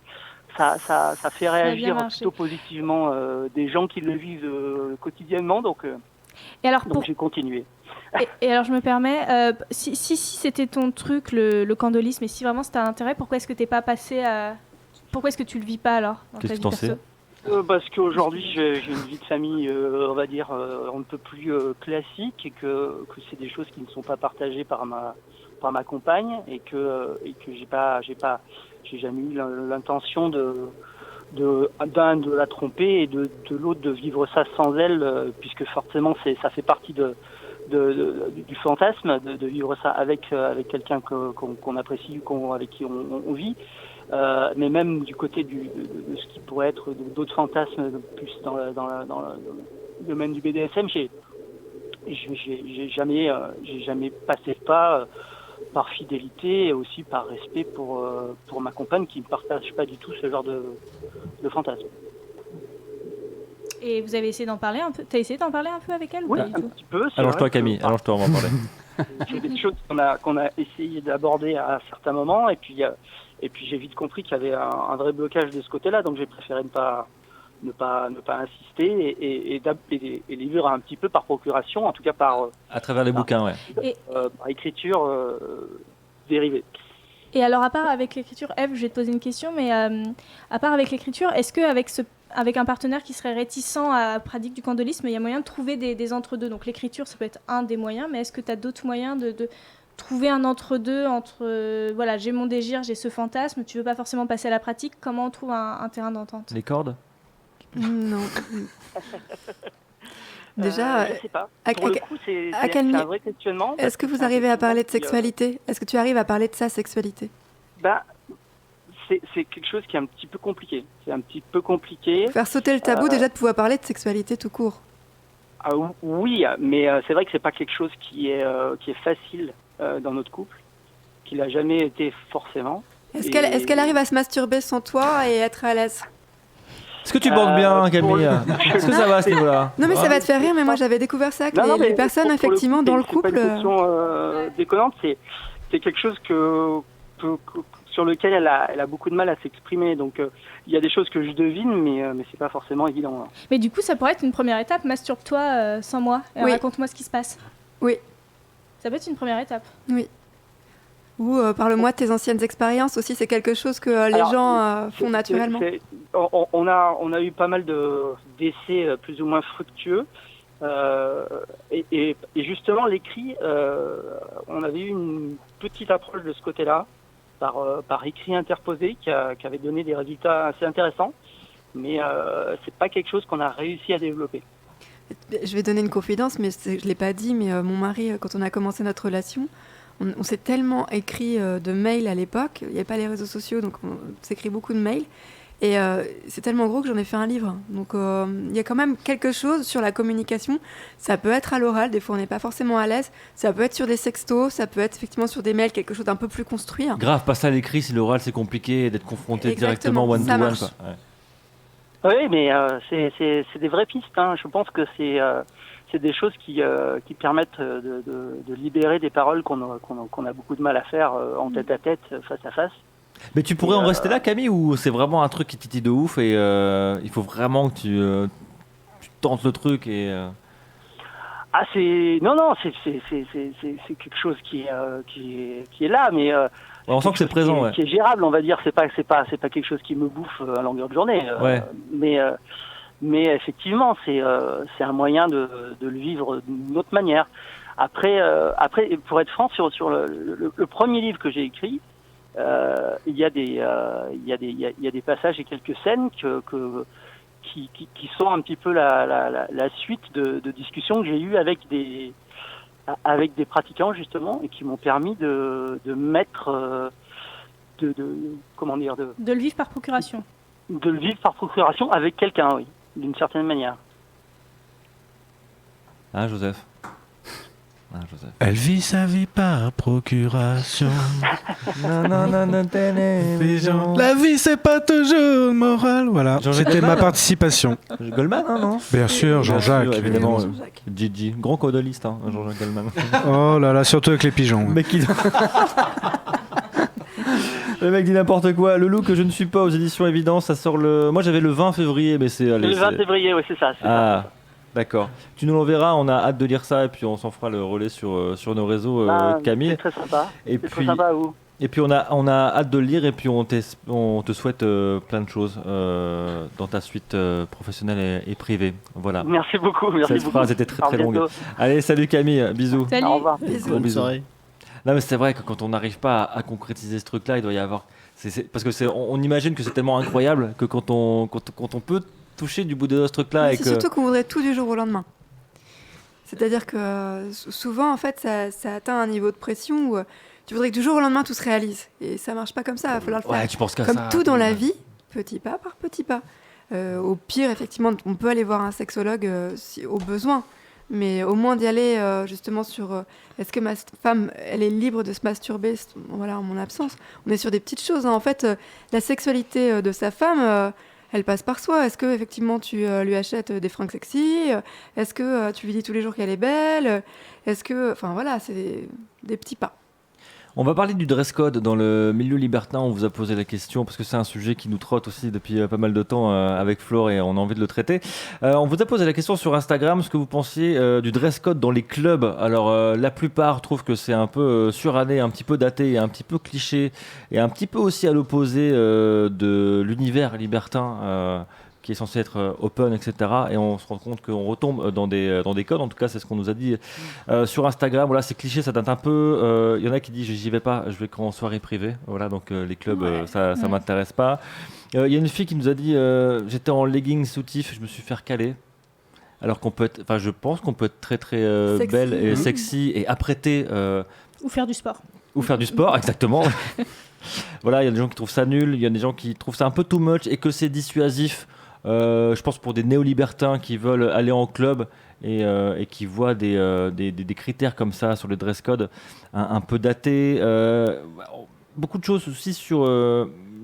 fait réagir plutôt positivement des gens qui le vivent quotidiennement, donc j'ai continué. Et alors je me permets, si c'était ton truc, le candolisme, et si vraiment c'était un intérêt, pourquoi est-ce que t'es pas passé à... Pourquoi est-ce que tu le vis pas alors dans ta vie perso ? Parce qu'aujourd'hui j'ai une vie de famille, on va dire, on ne peut plus classique, et que c'est des choses qui ne sont pas partagées par ma compagne, et que j'ai jamais eu l'intention de la tromper, et de l'autre de vivre ça sans elle, puisque forcément ça fait partie du fantasme de vivre ça avec quelqu'un qu'on apprécie, avec qui on vit, mais même du côté de ce qui pourrait être d'autres fantasmes plus dans le domaine du BDSM, j'ai jamais passé le pas, par fidélité et aussi par respect pour ma compagne, qui ne partage pas du tout ce genre de fantasme. Et vous avez essayé d'en parler un peu ? T'as essayé d'en parler un peu avec elle ? Oui, un petit peu. Allonge-toi, Camille, allonge-toi, on va en parler. C'est des choses qu'on a essayé d'aborder à certains moments, et puis j'ai vite compris qu'il y avait un vrai blocage de ce côté-là, donc j'ai préféré ne pas insister et les vivre un petit peu par procuration, en tout cas à travers les bouquins, ouais. Par écriture dérivée. Et alors, à part avec l'écriture, Eve, je vais te poser une question, mais à part avec l'écriture, est-ce qu'avec un partenaire qui serait réticent à la pratique du candolisme, il y a moyen de trouver des entre-deux ? Donc l'écriture, ça peut être un des moyens, mais est-ce que tu as d'autres moyens de trouver un entre-deux entre voilà, j'ai mon désir, j'ai ce fantasme, tu veux pas forcément passer à la pratique, comment on trouve un terrain d'entente ? Les cordes ? Non. Déjà, je sais pas. Pour le coup, c'est un vrai questionnement. Est-ce que vous arrivez à parler de sexualité ? Est-ce que tu arrives à parler de sa sexualité ? C'est quelque chose qui est un petit peu compliqué. C'est un petit peu compliqué. Faire sauter le tabou déjà de pouvoir parler de sexualité tout court. Oui, mais c'est vrai que c'est pas quelque chose qui est facile dans notre couple, qui l'a jamais été forcément. Est-ce qu'elle arrive à se masturber sans toi et être à l'aise ? Est-ce que tu bandes bien, Camille ? Est-ce que ça va à ce niveau-là ? Non, mais ça va te faire rire, mais moi j'avais découvert ça, que les personnes effectivement dans le couple... C'est pas une question déconnante, c'est quelque chose sur lequel elle a beaucoup de mal à s'exprimer. Donc il y a des choses que je devine, mais c'est pas forcément évident. Hein. Mais du coup, ça pourrait être une première étape. Masturbe-toi sans moi et raconte-moi ce qui se passe. Oui. Ça peut être une première étape. Oui. Ou parle-moi de tes anciennes expériences aussi. C'est quelque chose que les gens font naturellement. On a eu pas mal d'essais plus ou moins fructueux. Et justement, l'écrit, on avait eu une petite approche de ce côté-là, par écrit interposé, qui avait donné des résultats assez intéressants, mais c'est pas quelque chose qu'on a réussi à développer. Je vais donner une confidence, mais je l'ai pas dit, mais mon mari, quand on a commencé notre relation, on s'est tellement écrit de mails à l'époque, il n'y avait pas les réseaux sociaux, donc on s'écrit beaucoup de mails, et c'est tellement gros que j'en ai fait un livre. Donc il y a quand même quelque chose sur la communication. Ça peut être à l'oral, des fois on n'est pas forcément à l'aise. Ça peut être sur des sextos, ça peut être effectivement sur des mails, quelque chose d'un peu plus construit. Grave, passer à l'écrit, si l'oral c'est compliqué, d'être confronté directement one-to-one. Oui, mais c'est des vraies pistes. Hein. Je pense que c'est des choses qui permettent de libérer des paroles qu'on a beaucoup de mal à faire en tête-à-tête, face à face. Mais tu pourrais en rester là, Camille, ou c'est vraiment un truc qui titille de ouf et il faut vraiment que tu tentes le truc et... c'est quelque chose qui est là, mais on sent que c'est présent, qui est gérable, on va dire. C'est pas quelque chose qui me bouffe à longueur de journée. Mais effectivement, c'est un moyen de le vivre d'une autre manière. Après, pour être franc, sur le premier livre que j'ai écrit, il y a des passages et quelques scènes qui sont un petit peu la suite de discussions que j'ai eues avec des pratiquants justement et qui m'ont permis de mettre de le vivre par procuration. De le vivre par procuration avec quelqu'un, oui, d'une certaine manière. Ah, Joseph. Elle vit sa vie par procuration. La vie, c'est pas toujours morale. Voilà, c'était ma participation. Goldman, non Bien sûr, Jean-Jacques. Évidemment, Gigi, grand codoliste, Jean-Jacques Goldman. Oh là là, surtout avec les pigeons. Mais qui... Le mec dit n'importe quoi. Le loup que je ne suis pas aux éditions Évidence, ça sort le... Moi j'avais le 20 février, mais c'est... Le 20 février, oui, c'est ça. Ça. D'accord. Tu nous l'enverras, on a hâte de lire ça et puis on s'en fera le relais sur nos réseaux, Camille. C'est très sympa. Très sympa à vous. Et puis on a hâte de le lire et puis on te souhaite plein de choses dans ta suite professionnelle et privée. Voilà. Merci beaucoup. Cette phrase était très très longue. Allez, salut Camille, bisous. Salut. Au revoir. Bonne soirée. Non mais c'est vrai que quand on n'arrive pas à concrétiser ce truc-là, il doit y avoir... parce que on imagine que c'est tellement incroyable que quand on peut toucher du bout de ce truc-là... C'est surtout qu'on voudrait tout du jour au lendemain. C'est-à-dire que souvent, en fait, ça atteint un niveau de pression où tu voudrais que du jour au lendemain, tout se réalise. Et ça marche pas comme ça, il va falloir le faire. Ouais, tu penses qu'à comme ça, tout dans la vie, petit pas par petit pas. Au pire, effectivement, on peut aller voir un sexologue au besoin. Mais au moins d'y aller justement sur est-ce que ma femme elle est libre de se masturber en mon absence. On est sur des petites choses. En fait, la sexualité de sa femme, elle passe par soi. Est-ce que effectivement tu lui achètes des fringues sexy? Est-ce que tu lui dis tous les jours qu'elle est belle? Est-ce que, enfin voilà, c'est des petits pas. On va parler du dress code dans le milieu libertin. On vous a posé la question parce que c'est un sujet qui nous trotte aussi depuis pas mal de temps avec Flore et on a envie de le traiter. On vous a posé la question sur Instagram, ce que vous pensiez du dress code dans les clubs. Alors la plupart trouvent que c'est un peu suranné, un petit peu daté et un petit peu cliché et un petit peu aussi à l'opposé de l'univers libertin qui est censé être open, etc. Et on se rend compte qu'on retombe dans des codes. En tout cas, c'est ce qu'on nous a dit sur Instagram. Voilà, c'est cliché, ça date un peu. Il y en a qui disent j'y vais pas, je vais qu'en soirée privée. Voilà, donc les clubs, ça m'intéresse pas. Il y a une fille qui nous a dit j'étais en leggings soutif, je me suis fait recaler. Alors qu'on peut être, enfin, je pense qu'on peut être très très belle et sexy et apprêtée. Ou faire du sport. Ou faire du sport, exactement. Voilà, il y a des gens qui trouvent ça nul, il y a des gens qui trouvent ça un peu too much et que c'est dissuasif. Je pense pour des néo-libertins qui veulent aller en club et qui voient des critères comme ça sur le dress code un peu datés. Beaucoup de choses aussi sur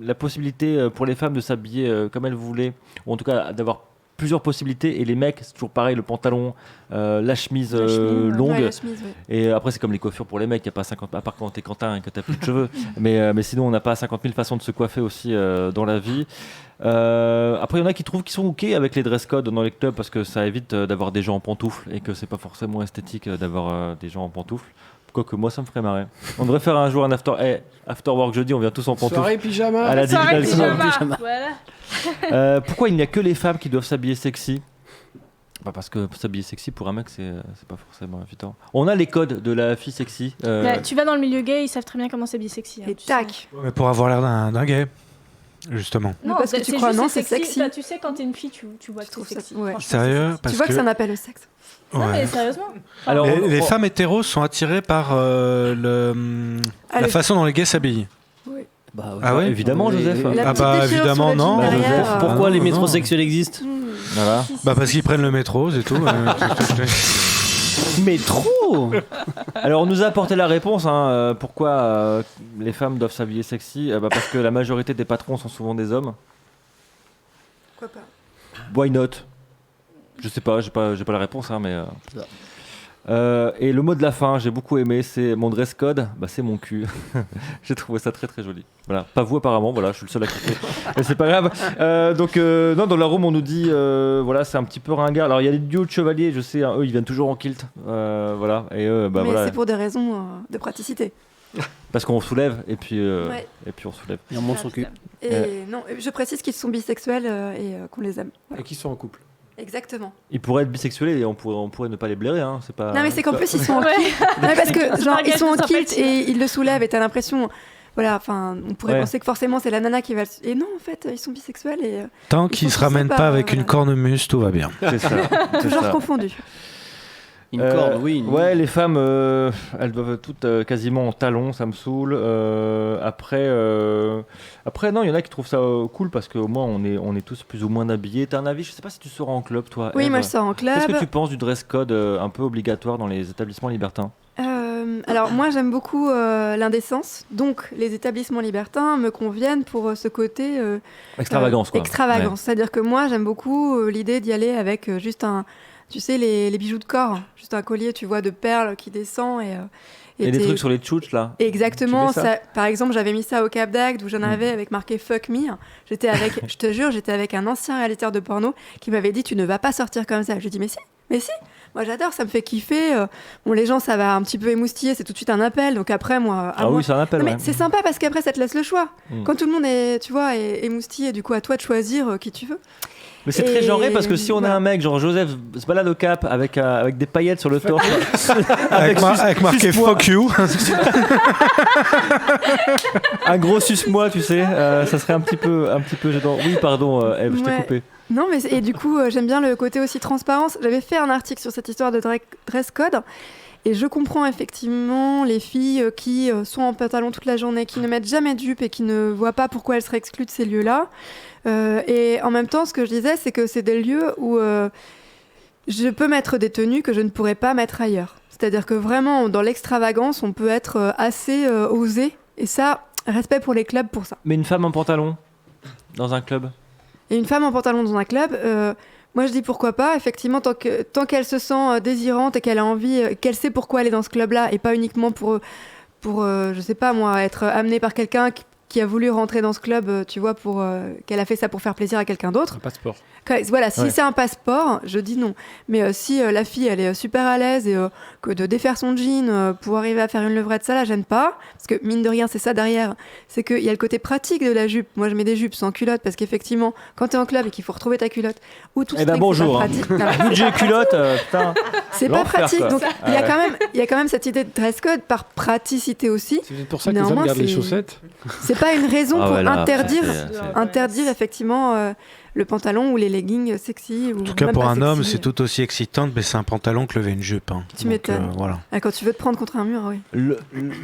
la possibilité pour les femmes de s'habiller comme elles voulaient, ou en tout cas d'avoir plusieurs possibilités. Et les mecs, c'est toujours pareil, le pantalon, la chemise longue. Ouais, la chemise, ouais. Et après, c'est comme les coiffures pour les mecs, il n'y a pas 50, à part quand t'es Quentin et que t'as plus de cheveux. Mais sinon, on n'a pas 50 000 façons de se coiffer aussi dans la vie. Après, il y en a qui trouvent qu'ils sont OK avec les dress codes dans les clubs parce que ça évite d'avoir des gens en pantoufles et que c'est pas forcément esthétique d'avoir des gens en pantoufles. Quoique moi, ça me ferait marrer. On devrait faire un jour un after work jeudi, on vient tous en pantoufles. Soirée pyjama. À la Soirée Digital pyjama. Voilà. Pourquoi il n'y a que les femmes qui doivent s'habiller sexy? Parce que s'habiller sexy pour un mec, c'est pas forcément évident. On a les codes de la fille sexy. Là, tu vas dans le milieu gay, ils savent très bien comment s'habiller sexy. Et tac. Mais pour avoir l'air d'un gay, justement. Non, parce que tu crois, non, c'est sexy. Bah, tu sais, quand t'es une fille, tu vois que c'est sexy. Ouais. Sérieux? Tu vois que ça n'a pas le sexe. Non, Ouais. mais sérieusement. Alors, Les femmes hétéros sont attirées par la façon dont les gays s'habillent. Oui. Bah, Ah ouais, évidemment, Joseph. La Ah petite bah déchirure évidemment sur le non. jean derrière, Pourquoi les non. métrosexuels existent? Voilà. Bah parce qu'ils prennent le métro, c'est tout. Métro. Alors, on nous a apporté la réponse. Pourquoi les femmes doivent s'habiller sexy? Parce que la majorité des patrons sont souvent des hommes. Pourquoi pas? Why not? Je sais pas, j'ai pas la réponse, mais. Et le mot de la fin, j'ai beaucoup aimé, c'est mon dress code, c'est mon cul. J'ai trouvé ça très très joli. Voilà, pas vous apparemment, voilà, je suis le seul à kiffer. Mais c'est pas grave. Non, dans la room, on nous dit, voilà, c'est un petit peu ringard. Alors il y a des duos de chevaliers, je sais, eux, ils viennent toujours en kilt, voilà. Et eux, Mais voilà. c'est pour des raisons de praticité. Parce qu'on soulève et puis on soulève. Et on monte son cul. Et non, je précise qu'ils sont bisexuels et qu'on les aime. Voilà. Et qui sont en couple. Exactement. Ils pourraient être bisexuels et on pourrait ne pas les blairer, c'est pas. Non mais c'est qu'en plus ils sont en kilt. Ouais, parce que genre ils sont en kilt et ils le soulèvent et t'as l'impression, voilà, enfin, on pourrait penser que forcément c'est la nana qui va. Et non, en fait, ils sont bisexuels et. Tant qu'ils se ramènent pas avec une cornemuse, tout va bien. C'est ça. Toujours confondu. Une corde, oui. Ouais, les femmes, elles doivent toutes quasiment en talons, ça me saoule. Après, non, il y en a qui trouvent ça cool parce qu'au moins on est tous plus ou moins habillés. T'as un avis? Je sais pas si tu sors en club, toi. Oui, Ève. moi je sors en club. Qu'est-ce que tu penses du dress code un peu obligatoire dans les établissements libertins? Alors moi j'aime beaucoup l'indécence, donc les établissements libertins me conviennent pour ce côté extravagance, quoi. Extravagance, c'est-à-dire que moi j'aime beaucoup l'idée d'y aller avec juste un, tu sais, les bijoux de corps, juste un collier, tu vois, de perles qui descend et des trucs sur les tchouches là. Exactement, ça, par exemple j'avais mis ça au Cap d'Agde où j'en avais avec marqué Fuck Me. J'étais avec, je te jure, j'étais avec un ancien réalisateur de porno qui m'avait dit tu ne vas pas sortir comme ça. Je lui ai dit mais si. Moi j'adore, ça me fait kiffer. Bon, les gens ça va un petit peu émoustiller, c'est tout de suite un appel. Donc après moi, oui, c'est un appel. Non, mais c'est sympa parce qu'après ça te laisse le choix. Quand tout le monde est, tu vois, est émoustillé, du coup à toi de choisir qui tu veux. Mais c'est très genré parce que si on a un mec genre Joseph se balade au Cap avec des paillettes sur le torse, avec marqué fuck you, un gros suce-moi, tu sais, ça serait un petit peu gênant. Oui, pardon, Ève, je t'ai coupé. Non, mais et du coup, j'aime bien le côté aussi transparence. J'avais fait un article sur cette histoire de dress code. Et je comprends effectivement les filles qui sont en pantalon toute la journée, qui ne mettent jamais de jupe et qui ne voient pas pourquoi elles seraient exclues de ces lieux-là. Et en même temps, ce que je disais, c'est que c'est des lieux où je peux mettre des tenues que je ne pourrais pas mettre ailleurs. C'est-à-dire que vraiment, dans l'extravagance, on peut être assez osé. Et ça, respect pour les clubs pour ça. Mais une femme en pantalon dans un club? Et une femme en pantalon dans un club... moi, je dis pourquoi pas. Effectivement, tant qu'elle se sent désirante et qu'elle a envie, qu'elle sait pourquoi elle est dans ce club-là et pas uniquement pour je sais pas moi, être amenée par quelqu'un qui a voulu rentrer dans ce club, tu vois, qu'elle a fait ça pour faire plaisir à quelqu'un d'autre. Un passeport. Voilà, si c'est un passeport, je dis non. Mais si la fille, elle est super à l'aise et que de défaire son jean pour arriver à faire une levrette, ça la gêne pas. Parce que mine de rien, c'est ça derrière. C'est qu'il y a le côté pratique de la jupe. Moi, je mets des jupes sans culotte parce qu'effectivement, quand t'es en club et qu'il faut retrouver ta culotte, ou tout bonjour. Budget culotte, putain. C'est pas pratique. Quoi. Donc il y a quand même cette idée de dress code par praticité aussi. C'est pour ça que les hommes gardent les chaussettes. C'est pas une raison pour interdire effectivement le pantalon ou les leggings sexy. En tout cas, pour un homme, c'est tout aussi excitant de baisser un pantalon que lever une jupe. Hein. Tu m'étonnes. Voilà. Quand tu veux te prendre contre un mur, oui.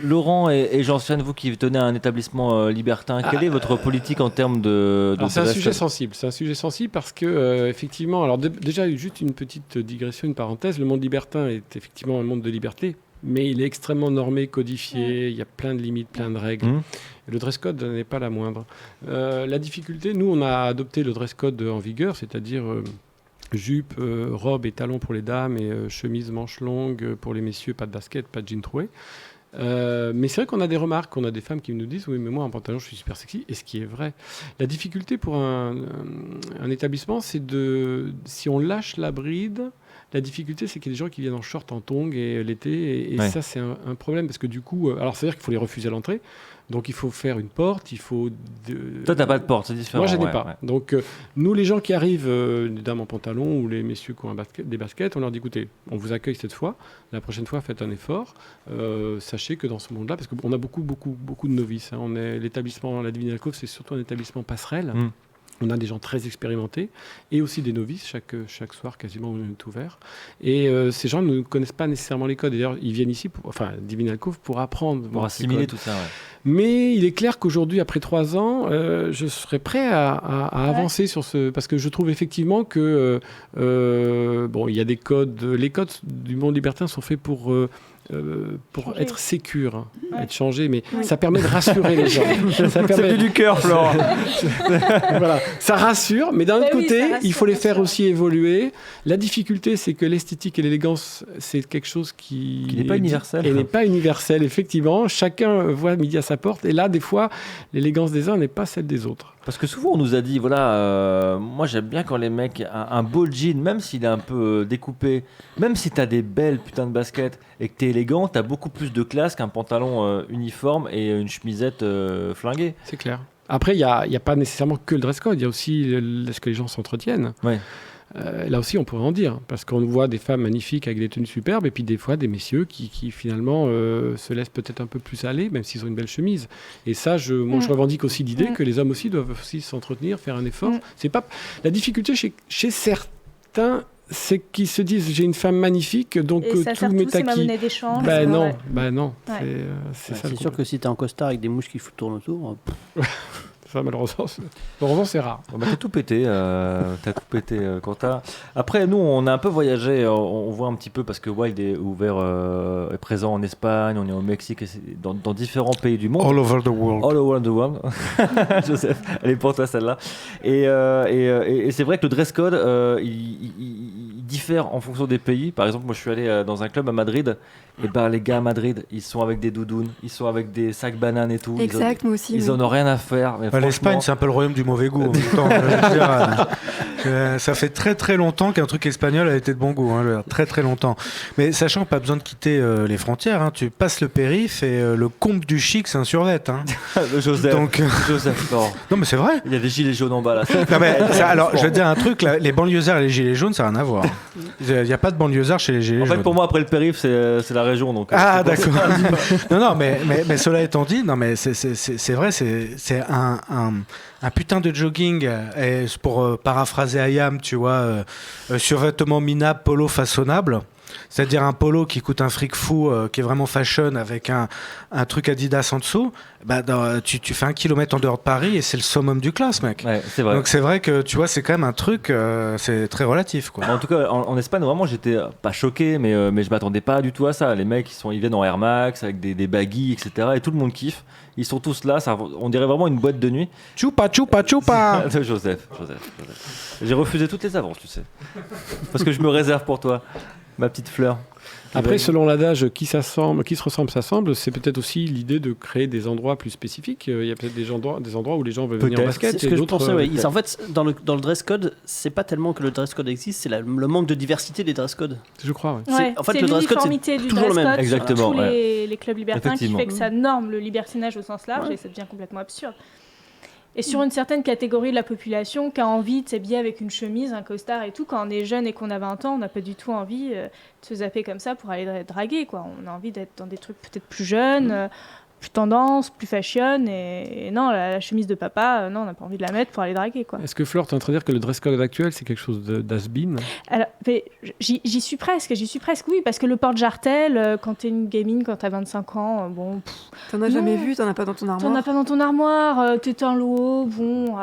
Laurent et Jean-Sébastien, vous qui tenez un établissement libertin, quelle est votre politique en termes de c'est un sujet sensible. C'est un sujet sensible parce que, effectivement, alors déjà, juste une petite digression, une parenthèse, le monde libertin est effectivement un monde de liberté. Mais il est extrêmement normé, codifié, il y a plein de limites, plein de règles. Et le dress code n'est pas la moindre. La difficulté, nous, on a adopté le dress code en vigueur, c'est-à-dire jupe, robe et talons pour les dames et chemise manches longues pour les messieurs, pas de basket, pas de jean troué. Mais c'est vrai qu'on a des remarques, on a des femmes qui nous disent « Oui, mais moi, en pantalon, je suis super sexy », et ce qui est vrai. La difficulté pour un établissement, c'est si on lâche la bride... La difficulté, c'est qu'il y a des gens qui viennent en short, en tongs et l'été, et ça, c'est un problème, parce que du coup... alors, c'est-à-dire qu'il faut les refuser à l'entrée, donc il faut faire une porte, il faut... Toi, t'as pas de porte, c'est différent. Moi, j'en ai pas. Ouais. Donc, nous, les gens qui arrivent, les dames en pantalon ou les messieurs qui ont des baskets, on leur dit, écoutez, on vous accueille cette fois, la prochaine fois, faites un effort. Sachez que dans ce monde-là, parce qu'on a beaucoup de novices, hein, l'établissement, la Divine Alcôve, c'est surtout un établissement passerelle. On a des gens très expérimentés et aussi des novices. Chaque soir, quasiment, on est ouvert. Et ces gens ne connaissent pas nécessairement les codes. Et d'ailleurs, ils viennent ici, Divine Alcôve, pour apprendre. Pour assimiler tout ça, ouais. Mais il est clair qu'aujourd'hui, après 3 ans, je serais prêt à avancer sur ce... Parce que je trouve effectivement que... il y a des codes... Les codes du monde libertin sont faits pour être sécure, être changé, mais ça permet de rassurer les gens. Ça fait du cœur, Florent. Voilà. Ça rassure, mais d'un autre côté, il faut les faire aussi évoluer. La difficulté, c'est que l'esthétique et l'élégance, c'est quelque chose qui n'est pas universel. Et n'est pas universel, effectivement. Chacun voit midi à sa porte, et là, des fois, l'élégance des uns n'est pas celle des autres. Parce que souvent, on nous a dit, moi j'aime bien quand les mecs, un beau jean, même s'il est un peu découpé, même si t'as des belles putains de baskets et que t'es élégant, t'as beaucoup plus de classe qu'un pantalon uniforme et une chemisette flinguée. C'est clair. Après, il n'y a pas nécessairement que le dress code, il y a aussi ce que les gens s'entretiennent. Ouais. là aussi, on pourrait en dire, parce qu'on voit des femmes magnifiques avec des tenues superbes, et puis des fois des messieurs qui finalement se laissent peut-être un peu plus aller, même s'ils ont une belle chemise. Et ça, je revendique aussi l'idée que les hommes aussi doivent aussi s'entretenir, faire un effort. C'est pas la difficulté chez certains. C'est qu'ils se disent j'ai une femme magnifique donc tout m'est acquis. C'est ma monnaie d'échange. Non. Ouais. C'est sûr que si t'es en costard avec des mouches qui tournent autour. Ça, malheureusement, c'est rare. T'as tout pété, Quentin. Après, nous, on a un peu voyagé. On voit un petit peu parce que Wild est ouvert, est présent en Espagne, on est au Mexique, dans différents pays du monde. All over the world. All over the world. Joseph, elle est pour toi celle-là. Et c'est vrai que le dress code, il diffère en fonction des pays. Par exemple, moi, je suis allé dans un club à Madrid. Et les gars à Madrid, ils sont avec des doudounes, ils sont avec des sacs bananes et tout. Exact, moi aussi. Ils en ont rien à faire. Mais l'Espagne, c'est un peu le royaume du mauvais goût. En même temps, ça fait très très longtemps qu'un truc espagnol a été de bon goût, très très longtemps. Mais sachant pas besoin de quitter les frontières, tu passes le périph' et le comble du chic, c'est un survêt. Joseph. Donc, Joseph, non mais c'est vrai. Il y a des gilets jaunes en bas là. Alors, je vais te dire un truc, les banlieusards et les gilets jaunes, ça n'a rien à voir. Il n'y a pas de banlieusards chez les gilets jaunes. En fait, pour moi, après le périph', c'est la région. Donc, d'accord. non, mais cela étant dit, non, mais c'est vrai, c'est un putain de jogging, et pour paraphraser Ayam, tu vois, survêtement minable, polo façonnable. C'est-à-dire un polo qui coûte un fric fou, qui est vraiment fashion, avec un truc Adidas en dessous. Tu fais 1 kilomètre en dehors de Paris et c'est le summum du classe, mec. Ouais, c'est vrai. Donc c'est vrai que tu vois, c'est quand même un truc, c'est très relatif, quoi. En tout cas, en Espagne, vraiment, j'étais pas choqué, mais je m'attendais pas du tout à ça. Les mecs, ils viennent en Air Max avec des baggy, etc. Et tout le monde kiffe. Ils sont tous là. On dirait vraiment une boîte de nuit. Choupa, choupa, choupa. Joseph. J'ai refusé toutes les avances, tu sais, parce que je me réserve pour toi. Ma petite fleur. Après, selon l'adage qui se ressemble s'assemble, c'est peut-être aussi l'idée de créer des endroits plus spécifiques. Il y a peut-être des endroits où les gens veulent venir en basket. C'est ce que je pensais, oui. En fait, dans le dress code, c'est pas tellement que le dress code existe, c'est le manque de diversité des dress codes. Je crois, oui. En fait, le dress code, c'est toujours le même. Exactement. Tous les clubs libertins qui fait que ça norme le libertinage au sens large et ça devient complètement absurde. Et sur une certaine catégorie de la population qui a envie de s'habiller avec une chemise, un costard et tout, quand on est jeune et qu'on a 20 ans, on n'a pas du tout envie de se zapper comme ça pour aller draguer, quoi. On a envie d'être dans des trucs peut-être plus jeunes, plus tendance, plus fashion. Et non, la chemise de papa, non, on n'a pas envie de la mettre pour aller draguer, quoi. Est-ce que Fleur, tu es en train de dire que le dress code actuel, c'est quelque chose d'has-been ? Alors, j'y suis presque, oui, parce que le porte-jartel, quand t'es une gamine, quand t'as 25 ans, bon... T'en as jamais vu, t'en as pas dans ton armoire. T'en as pas dans ton armoire, t'es un lot, bon...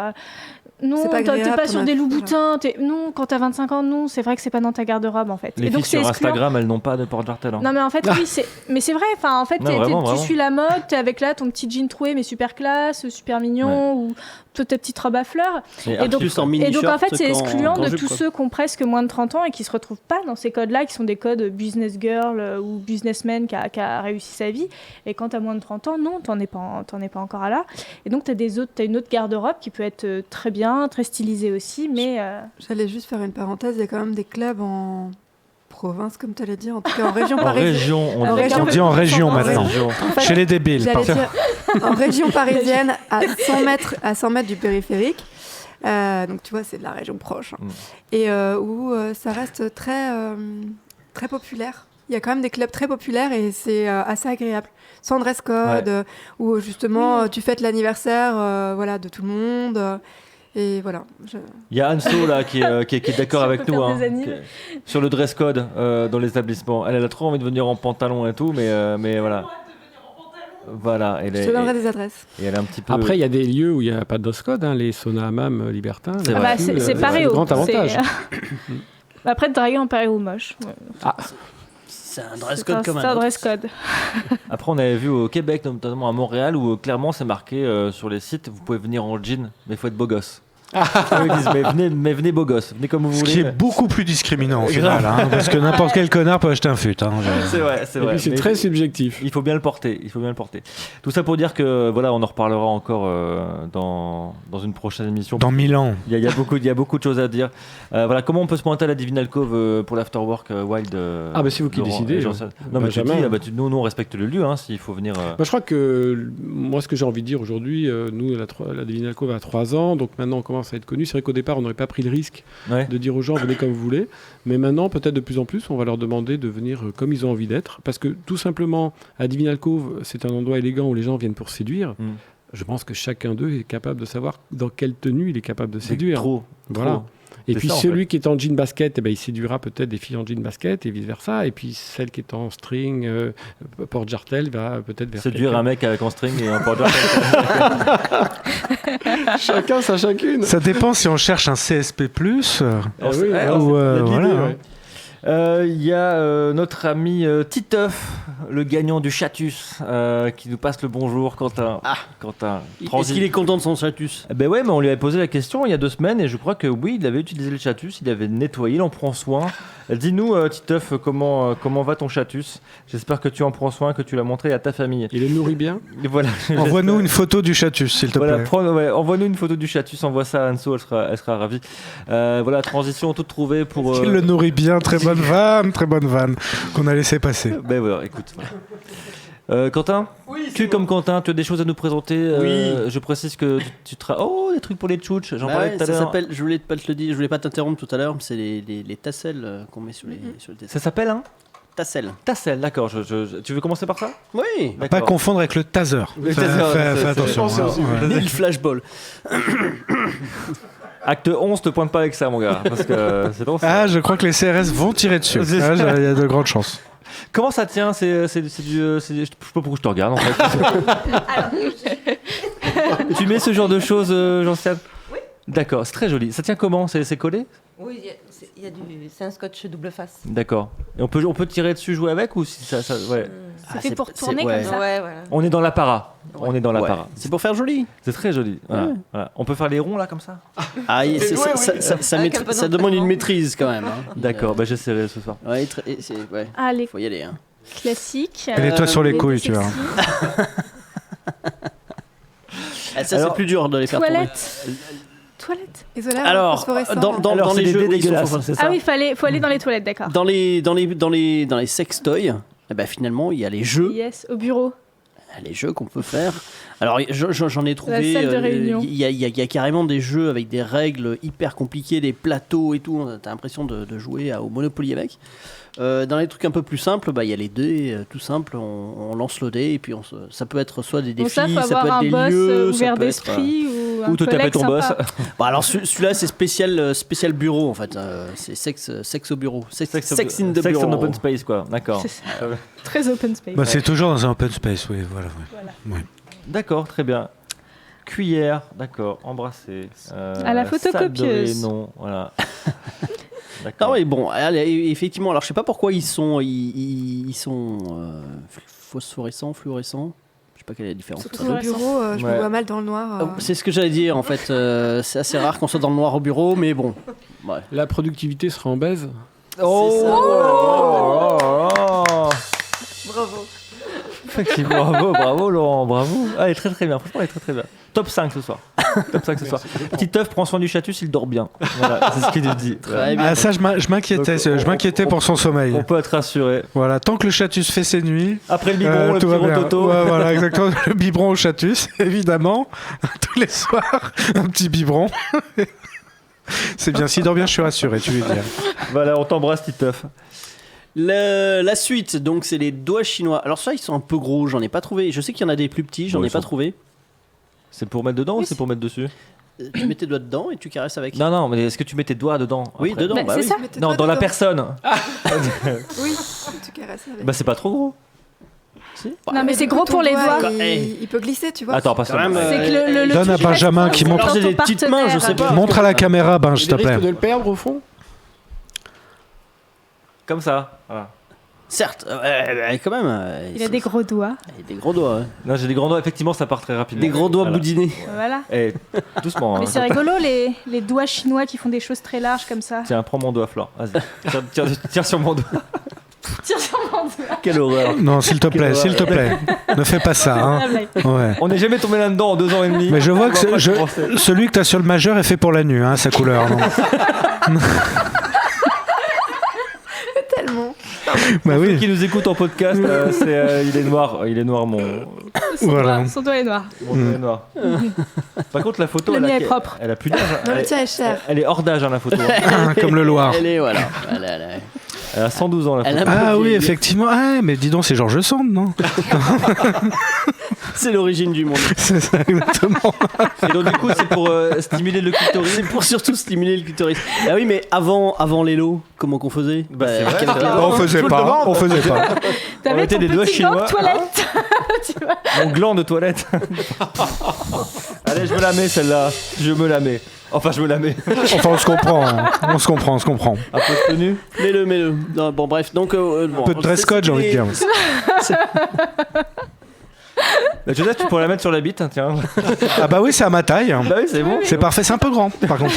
non, t'es pas sur des loups-boutins. Non, quand t'as 25 ans, non, c'est vrai que c'est pas dans ta garde-robe, en fait. Les filles sur Instagram, elles n'ont pas de porte-jartel. Non, mais en fait, oui, mais c'est vrai. Enfin, en fait, tu suis la mode, t'es avec là ton petit jean troué, mais super classe, super mignon, ou ta petite robe à fleurs. Et donc, en fait, c'est excluant de tous ceux qui ont presque moins de 30 ans et qui se retrouvent pas dans ces codes-là, qui sont des codes business girl ou businessman qui a réussi sa vie. Et quand t'as moins de 30 ans, non, t'en es pas encore là. Et donc, t'as une autre garde-robe qui peut être très bien, très stylisée aussi, mais... J'allais juste faire une parenthèse, il y a quand même des clubs en province, comme tu allais dire, en tout cas en région parisienne. On dit en région maintenant, chez les débiles. En région parisienne, à 100 mètres du périphérique. Donc tu vois, c'est de la région proche. Et où ça reste très, très populaire. Il y a quand même des clubs très populaires et c'est assez agréable. Sans dress code, où justement tu fêtes l'anniversaire de tout le monde. Et voilà. Il y a Anso là qui est d'accord avec nous sur le dress code dans les établissements. Elle a trop envie de venir en pantalon et tout, mais voilà. Voilà, je te donnerai des adresses. Et elle est un petit peu... Après, il y a des lieux où il n'y a pas de dress code, les saunas hammam libertins. C'est pareil. C'est un grand avantage. Après, de draguer en paréo moche. C'est un dress code comme un autre. C'est un dress code. Après, on avait vu au Québec, notamment à Montréal, où clairement c'est marqué sur les sites, vous pouvez venir en jean, mais il faut être beau gosse. Ils disent, mais venez beau gosse, venez comme vous voulez. Ce qui est beaucoup plus discriminant au final, parce que n'importe quel connard peut acheter un fut. C'est vrai. Et puis c'est très subjectif. Il faut bien le porter. Tout ça pour dire que voilà, on en reparlera encore dans une prochaine émission. Dans 1000 ans. Il y a beaucoup de choses à dire. Voilà, comment on peut se pointer à la Divine Alcove pour l'afterwork Wild c'est vous qui décidez. Non, mais nous on respecte le lieu, s'il faut venir. Je crois que moi, ce que j'ai envie de dire aujourd'hui, nous la Divine Alcove a 3 ans, donc maintenant on commence commence à être connu. C'est vrai qu'au départ, on n'aurait pas pris le risque de dire aux gens venez comme vous voulez. Mais maintenant, peut-être de plus en plus, on va leur demander de venir comme ils ont envie d'être. Parce que tout simplement, à Divinal Cove, c'est un endroit élégant où les gens viennent pour séduire. Je pense que chacun d'eux est capable de savoir dans quelle tenue il est capable de séduire. Voilà. Et puis celui qui est en jean basket, il séduira peut-être des filles en jean basket et vice-versa. Et puis celle qui est en string, porte-jartel, va peut-être vers séduire un mec avec en string et un porte-jartel. Chacun sa chacune. Ça dépend si on cherche un CSP+, Il y a notre ami Titeuf, le gagnant du Chatus, qui nous passe le bonjour. Quentin. Quentin. Est-ce qu'il est content de son Chatus? Ben ouais, mais on lui avait posé la question il y a 2 semaines et je crois que oui, il avait utilisé le Chatus, il avait nettoyé, il en prend soin. Dis-nous, Titeuf, comment va ton Chatus? J'espère que tu en prends soin, que tu l'as montré à ta famille. Il le nourrit bien. Et voilà. Envoie-nous une photo du Chatus, s'il te plaît. Envoie-nous une photo du Chatus, envoie ça à Anso, elle sera ravie. Voilà, transition toute trouvée pour. Il le nourrit bien, très bonne vanne qu'on a laissé passer. Ben voilà, écoute. Quentin, comme Quentin, tu as des choses à nous présenter. Je précise que tu des trucs pour les tchouches. J'en parlais tout à l'heure. Je voulais pas te le dire, je voulais pas t'interrompre tout à l'heure, mais c'est les tasselles qu'on met sur les dessins. Ça s'appelle Tassel. Tassel, d'accord. Tu veux commencer par ça? Oui. Pas confondre avec le taser. Fais attention. Ni le flashball. Acte 11, te pointe pas avec ça, mon gars. Parce que c'est bon. Je crois que les CRS vont tirer dessus. Il y a de grandes chances. Comment ça tient? Je sais pas pourquoi je te regarde en fait. Tu mets ce genre de choses, Jean-Siane? Oui. D'accord, c'est très joli. Ça tient comment? C'est collé? Oui, c'est un scotch double face. D'accord. Et on peut tirer dessus, jouer avec ou si ça ouais. C'est fait pour tourner comme ça. Ouais, voilà. On est dans l'apparat. Ouais. On est dans l'apparat. C'est pour faire joli. C'est très joli. Voilà. On peut faire les ronds là comme ça? Ça demande une maîtrise quand même. D'accord, j'essaierai ce soir. Allez. Faut y aller. Classique. Mets-toi sur les couilles, tu vois. Ça, c'est plus dur de les faire tomber. Toilettes. Isolaire, alors, dans les jeux dégueulasses, c'est ça? Ah oui, faut aller dans les toilettes, d'accord. Dans les sextoys, finalement, il y a les jeux. Yes, au bureau. Les jeux qu'on peut faire. Alors, j'en ai trouvé. La salle de réunion. Il y a carrément des jeux avec des règles hyper compliquées, des plateaux et tout. T'as l'impression de jouer au Monopoly avec. Dans les trucs un peu plus simples, il y a les dés, tout simple. On lance le dé et puis ça peut être soit des défis, ça peut être des lieux, ouvert d'esprit ou te taper ton boss. Alors celui-là c'est spécial bureau en fait. C'est sexe au bureau. Sex in the bureau. Sex en open space quoi. D'accord. Très open space. C'est toujours dans un open space, oui. Voilà. Ouais. D'accord, très bien. Cuillère, d'accord. Embrasser. À la photocopieuse. Non, voilà. Ah oui, bon, effectivement, alors je sais pas pourquoi ils sont phosphorescents, fluorescents. Je sais pas quelle est la différence. Surtout au bureau, je me vois mal dans le noir. C'est ce que j'allais dire en fait. C'est assez rare qu'on soit dans le noir au bureau, mais bon. Ouais. La productivité sera en baisse. Bravo. Effectivement, bravo Laurent, bravo. Ah, il est très très bien, franchement il est très très bien. Top 5 ce soir. Titeuf prend soin du Chatus, il dort bien. Voilà, c'est ce qu'il nous dit. Ça, je m'inquiétais pour son sommeil. On peut être rassuré. Voilà, tant que le Chatus fait ses nuits. Après le biberon, le petit rototo. Voilà, exactement. Le biberon au Chatus, évidemment. Tous les soirs, un petit biberon. C'est bien, s'il dort bien, je suis rassuré, tu lui dis. Voilà, on t'embrasse, Titeuf. La suite, donc c'est les doigts chinois. Alors ça, ils sont un peu gros, j'en ai pas trouvé. Je sais qu'il y en a des plus petits, j'en ai pas trouvé. C'est pour mettre dedans ou c'est pour mettre dessus? Tu mets tes doigts dedans et tu caresses avec. Non, mais est-ce que tu mets tes doigts dedans? Oui, après? dedans. C'est ça. Non, dans la personne. Oui, tu caresses avec. C'est pas trop gros. Si. Non, mais c'est gros pour les doigts. Il peut glisser, tu vois. Attends, pas ça. C'est que donne à Benjamin qui montre. J'ai des petites mains, je sais pas. Montre à la caméra, Ben, s'il te plaît. Risque de le perdre au fond. Comme ça. Voilà. Certes, quand même. Il a des gros doigts. Il a des gros doigts. Ouais. Non, j'ai des grands doigts, effectivement, ça part très rapidement. Des gros doigts boudinés. Voilà. Doucement. Mais c'est rigolo, les doigts chinois qui font des choses très larges comme ça. Tiens, prends mon doigt, Flore. Vas-y. Tire sur mon doigt. Tire sur mon doigt. Quelle horreur. Non, s'il te plaît. Ne fais pas ça. Hein. Ouais. On n'est jamais tombé là-dedans en 2 ans et demi. Mais je vois que celui que tu as sur le majeur est fait pour la nuit, hein, sa couleur. Non Tellement. Bah oui. Ceux qui nous écoutent en podcast, il est noir mon Son doigt est noir. Mon doigt est noir. Par contre, la photo, le mien est propre. Elle a plus d'âge. Non, le tien est cher. Elle est hors d'âge, la photo. Comme le Loir. Elle est, voilà. Elle a 112 ans, la photo. Ah oui, effectivement. Ah, mais dis donc, c'est Georges Sand, non? C'est l'origine du monde. C'est ça, exactement. Et donc, du coup, c'est pour stimuler le clitoris. C'est pour surtout stimuler le clitoris. Ah oui, mais avant l'élo, comment qu'on faisait? C'est vrai, On faisait pas. T'avais mettait ton des doigts petit chinois. gant de toilette. Tu vois. Mon gland de toilette. Allez, je me la mets, celle-là. Je me la mets. Enfin, je me la mets. Enfin, on se comprend. Un peu de tenue. Mets-le. Non, bon, bref. Donc, Un peu de dress code, j'ai envie de dire. Joseph, tu pourrais la mettre sur la bite, hein, tiens. Ah bah oui, c'est à ma taille. Bah oui, c'est bon. C'est parfait, c'est un peu grand, par contre.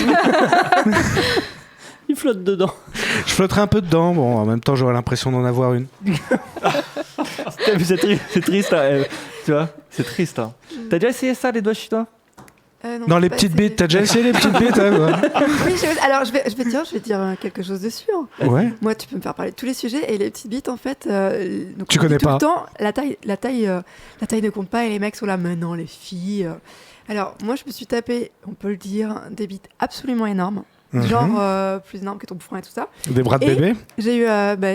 Il flotte dedans. Je flotterai un peu dedans. Bon, en même temps, j'aurais l'impression d'en avoir une. C'est triste, hein, tu vois. C'est triste. Hein. T'as déjà essayé ça, les doigts chinois? Non, Dans les petites bites, t'as déjà essayé les petites bites? Oui, alors je vais dire quelque chose dessus. Ouais. Moi, tu peux me faire parler de tous les sujets et les petites bites, en fait. Donc, tu connais tout pas le temps, la taille ne compte pas et les mecs sont là. Maintenant, les filles. Alors, moi, je me suis tapé, on peut le dire, des bites absolument énormes. Genre plus énormes que ton poing et tout ça. Des bras de bébé. J'ai eu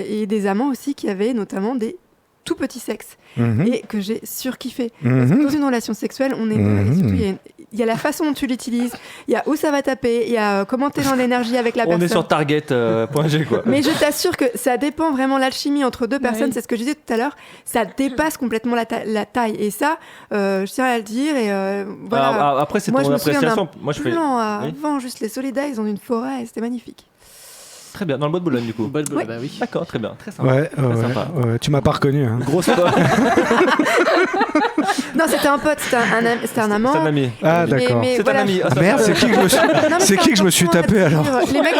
et des amants aussi qui avaient notamment des tout petits sexes et que j'ai surkiffé. Parce que dans une relation sexuelle, on est et surtout il y a la façon dont tu l'utilises, il y a où ça va taper, il y a comment t'es dans l'énergie avec la personne. On est sur target.g quoi. Mais je t'assure que ça dépend vraiment l'alchimie entre deux personnes, c'est ce que je disais tout à l'heure, ça dépasse complètement la taille et ça je tiens à le dire et voilà. Alors, après c'est ton appréciation. Moi je fais avant juste les Solid Days dans une forêt, c'était magnifique. Très bien, dans le bois de Boulogne du coup. Oui. Bah oui. D'accord, très bien, très sympa. Ouais, sympa. Tu m'as pas reconnu. Hein. Grosse Non, c'était un pote, c'était un amant. C'est un ami. Ah d'accord. C'est un ami. Ah, merde, c'est qui que je me suis tapé alors? Les mecs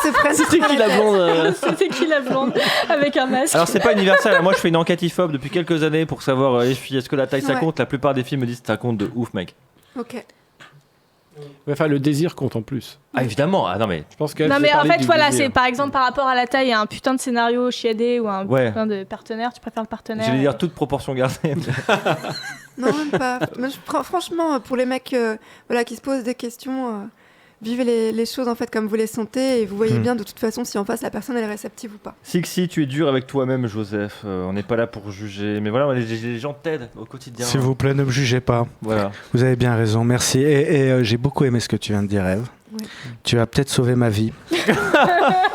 se prennent. C'était qui la blonde C'était qui la blonde avec un masque? Alors c'est pas universel. Moi je fais une enquête IFOP depuis quelques années pour savoir les filles, est-ce que la taille ça compte? La plupart des filles me disent ça compte de ouf mec. Ok. Enfin, le désir compte en plus. Ah évidemment, non mais je pense que non mais en fait voilà, c'est par exemple par rapport à la taille, il y a un putain de scénario chiadé ou un putain de partenaire, tu préfères le partenaire? J'allais dire toute proportion gardée. Non même pas. Franchement, pour les mecs qui se posent des questions, vivez les choses en fait comme vous les sentez et vous voyez bien de toute façon si en face la personne elle est réceptive ou pas. Si tu es dur avec toi-même, Joseph, on n'est pas là pour juger, mais voilà, les gens t'aident au quotidien. S'il vous plaît, ne me jugez pas. Voilà. Vous avez bien raison, merci. Et j'ai beaucoup aimé ce que tu viens de dire, Ève. Ouais. Tu as peut-être sauvé ma vie.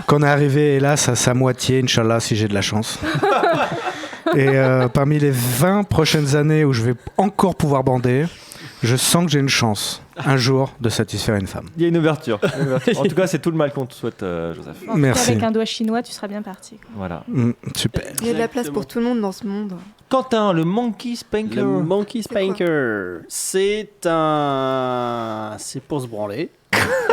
Qu'on est arrivé, hélas, à sa moitié, Inch'Allah, si j'ai de la chance. Et parmi les 20 prochaines années où je vais encore pouvoir bander, je sens que j'ai une chance, un jour, de satisfaire une femme. Il y a une ouverture. En tout cas, c'est tout le mal qu'on te souhaite, Joseph. Merci. Avec un doigt chinois, tu seras bien parti. Voilà. Super. Il y a de la place pour tout le monde dans ce monde. Quentin, le Monkey Spanker. Le Monkey Spanker, c'est pour se branler.